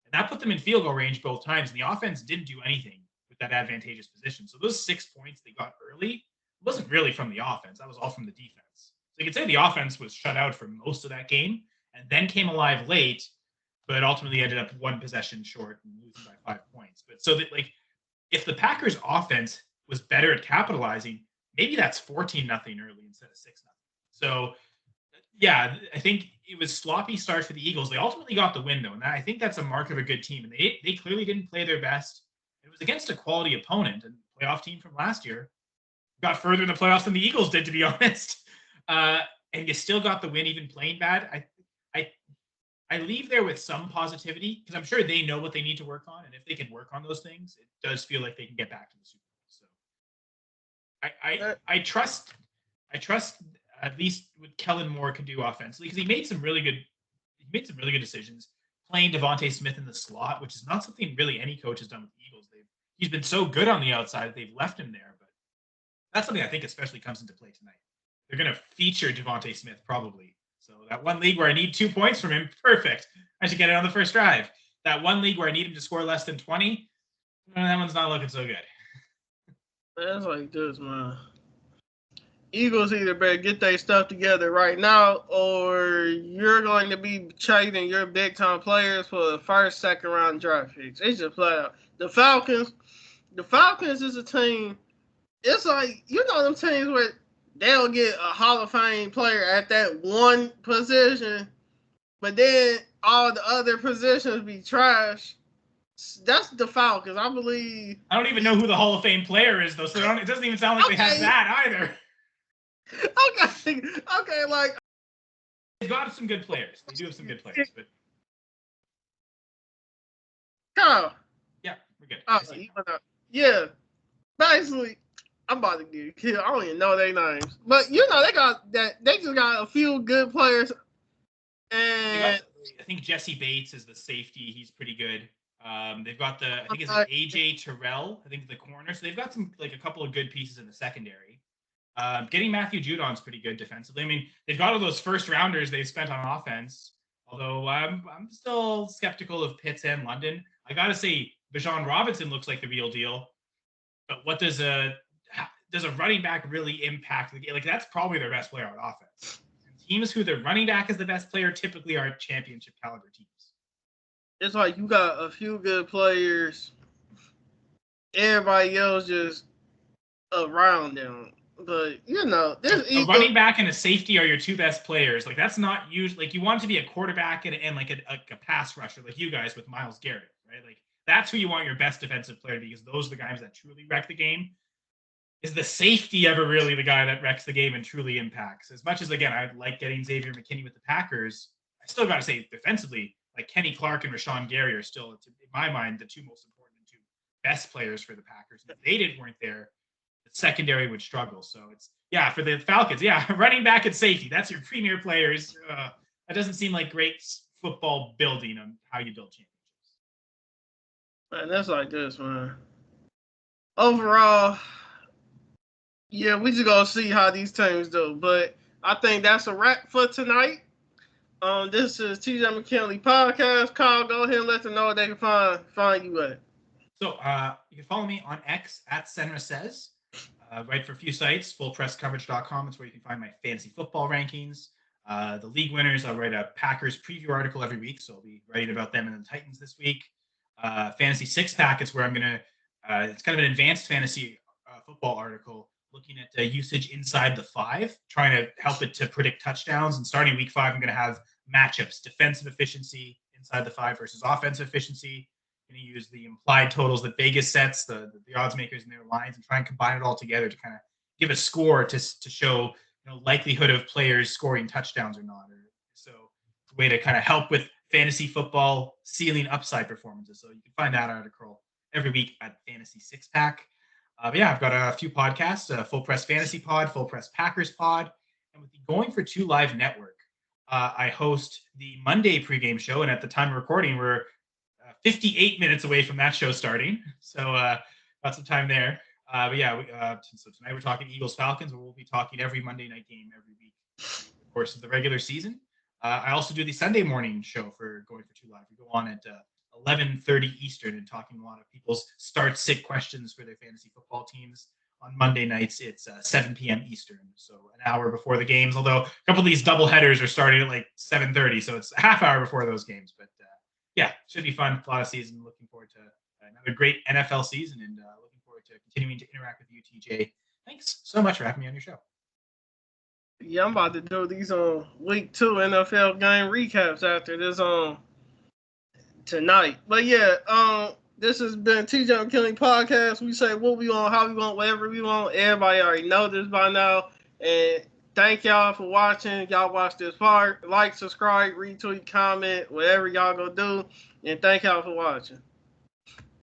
And that put them in field goal range both times, and the offense didn't do anything with that advantageous position. So those 6 points they got early wasn't really from the offense. That was all from the defense. So you could say the offense was shut out for most of that game and then came alive late, but ultimately ended up 1 possession short and losing by 5 points. But so that, like, if the Packers offense was better at capitalizing, maybe that's 14-0 early instead of 6-0. So, yeah, I think it was sloppy start for the Eagles. They ultimately got the win, though, and I think that's a mark of a good team. And they clearly didn't play their best. It was against a quality opponent, and playoff team from last year. Got further in the playoffs than the Eagles did, to be honest. And you still got the win, even playing bad. I leave there with some positivity because I'm sure they know what they need to work on, and if they can work on those things, it does feel like they can get back to the Super Bowl. So I trust at least what Kellen Moore can do offensively, because he made some really good decisions playing Devontae Smith in the slot, which is not something really any coach has done with the Eagles. He's been so good on the outside that they've left him there, but that's something I think especially comes into play tonight. They're going to feature Devontae Smith probably. So that one league where I need 2 points from him, perfect. I should get it on the first drive. That one league where I need him to score less than 20, that one's not looking so good. That's like this, man. Eagles either better get their stuff together right now, or you're going to be trading your big-time players for the first, second-round draft picks. It's just flat out. The Falcons is a team. It's like, you know them teams where they'll get a Hall of Fame player at that one position, but then all the other positions be trash. That's the Falcons, I believe. I don't even know who the Hall of Fame player is, though, so it doesn't even sound like they have that either. Okay, like they've got some good players. They do have some good players, but Kyle. Yeah, we're good. Yeah, basically, I'm about to get killed. I don't even know their names, but they got that. They just got a few good players, and I think Jesse Bates is the safety. He's pretty good. They've got I think it's AJ Terrell. I think the corner. So they've got a couple of good pieces in the secondary. Getting Matthew Judon's pretty good defensively. I mean, they've got all those first rounders they've spent on offense. Although I'm still skeptical of Pitts and London. I gotta say, Bijan Robinson looks like the real deal. But what does a running back really impact the game? Like, that's probably their best player on offense. And teams who their running back is the best player typically are championship caliber teams. It's like you got a few good players. Everybody else just around them. But, a running back and a safety are your two best players. Like, that's not usually, like, you want to be a quarterback and like a pass rusher, like you guys with Myles Garrett, right? Like, that's who you want your best defensive player, because those are the guys that truly wreck the game. Is the safety ever really the guy that wrecks the game and truly impacts? As much as, again, I like getting Xavier McKinney with the Packers, I still got to say defensively, like Kenny Clark and Rashawn Gary are still, in my mind, the two most important and two best players for the Packers. And if they weren't there, the secondary would struggle. So for the Falcons, running back and safety, that's your premier players. That doesn't seem like great football building on how you build championships. Man, that's like this, man. Overall, we just gonna see how these teams do. But I think that's a wrap for tonight. This is TJ McKinley Podcast. Kyle, go ahead and let them know where they can find you at. So you can follow me on X at Senra Says. Write for a few sites, fullpresscoverage.com. It's where you can find my fantasy football rankings. The league winners, I'll write a Packers preview article every week, so I'll be writing about them and the Titans this week. Fantasy Six Pack is where I'm going to, it's kind of an advanced fantasy football article looking at usage inside the 5, trying to help it to predict touchdowns. And starting week 5, I'm going to have matchups, defensive efficiency inside the 5 versus offensive efficiency. I'm going to use the implied totals that Vegas sets, the odds makers and their lines, and try and combine it all together to kind of give a score to show likelihood of players scoring touchdowns or not. So it's a way to kind of help with fantasy football ceiling upside performances. So you can find that article every week at Fantasy Six Pack. I've got a few podcasts, Full Press Fantasy Pod, Full Press Packers Pod, and with the Going for Two Live network, I host the Monday pregame show, and at the time of recording, we're 58 minutes away from that show starting, so got some time there. So tonight we're talking Eagles Falcons, where we'll be talking every Monday night game every week over the course of the regular season. I also do the Sunday morning show for Going for Two Live. We go on at 11:30 Eastern and talking a lot of people's start-sit questions for their fantasy football teams. On Monday nights, it's 7 p.m. Eastern, so an hour before the games, although a couple of these double headers are starting at like 7:30, so it's a half hour before those games. But should be fun. A lot of season. Looking forward to another great NFL season, and looking forward to continuing to interact with you, TJ. Thanks so much for having me on your show. Yeah, I'm about to do these week 2 NFL game recaps after this tonight. But this has been TJ McKinley Podcast. We say what we want, how we want, whatever we want. Everybody already know this by now. And thank y'all for watching. Y'all watch this far. Like, subscribe, retweet, comment, whatever y'all gonna do. And thank y'all for watching.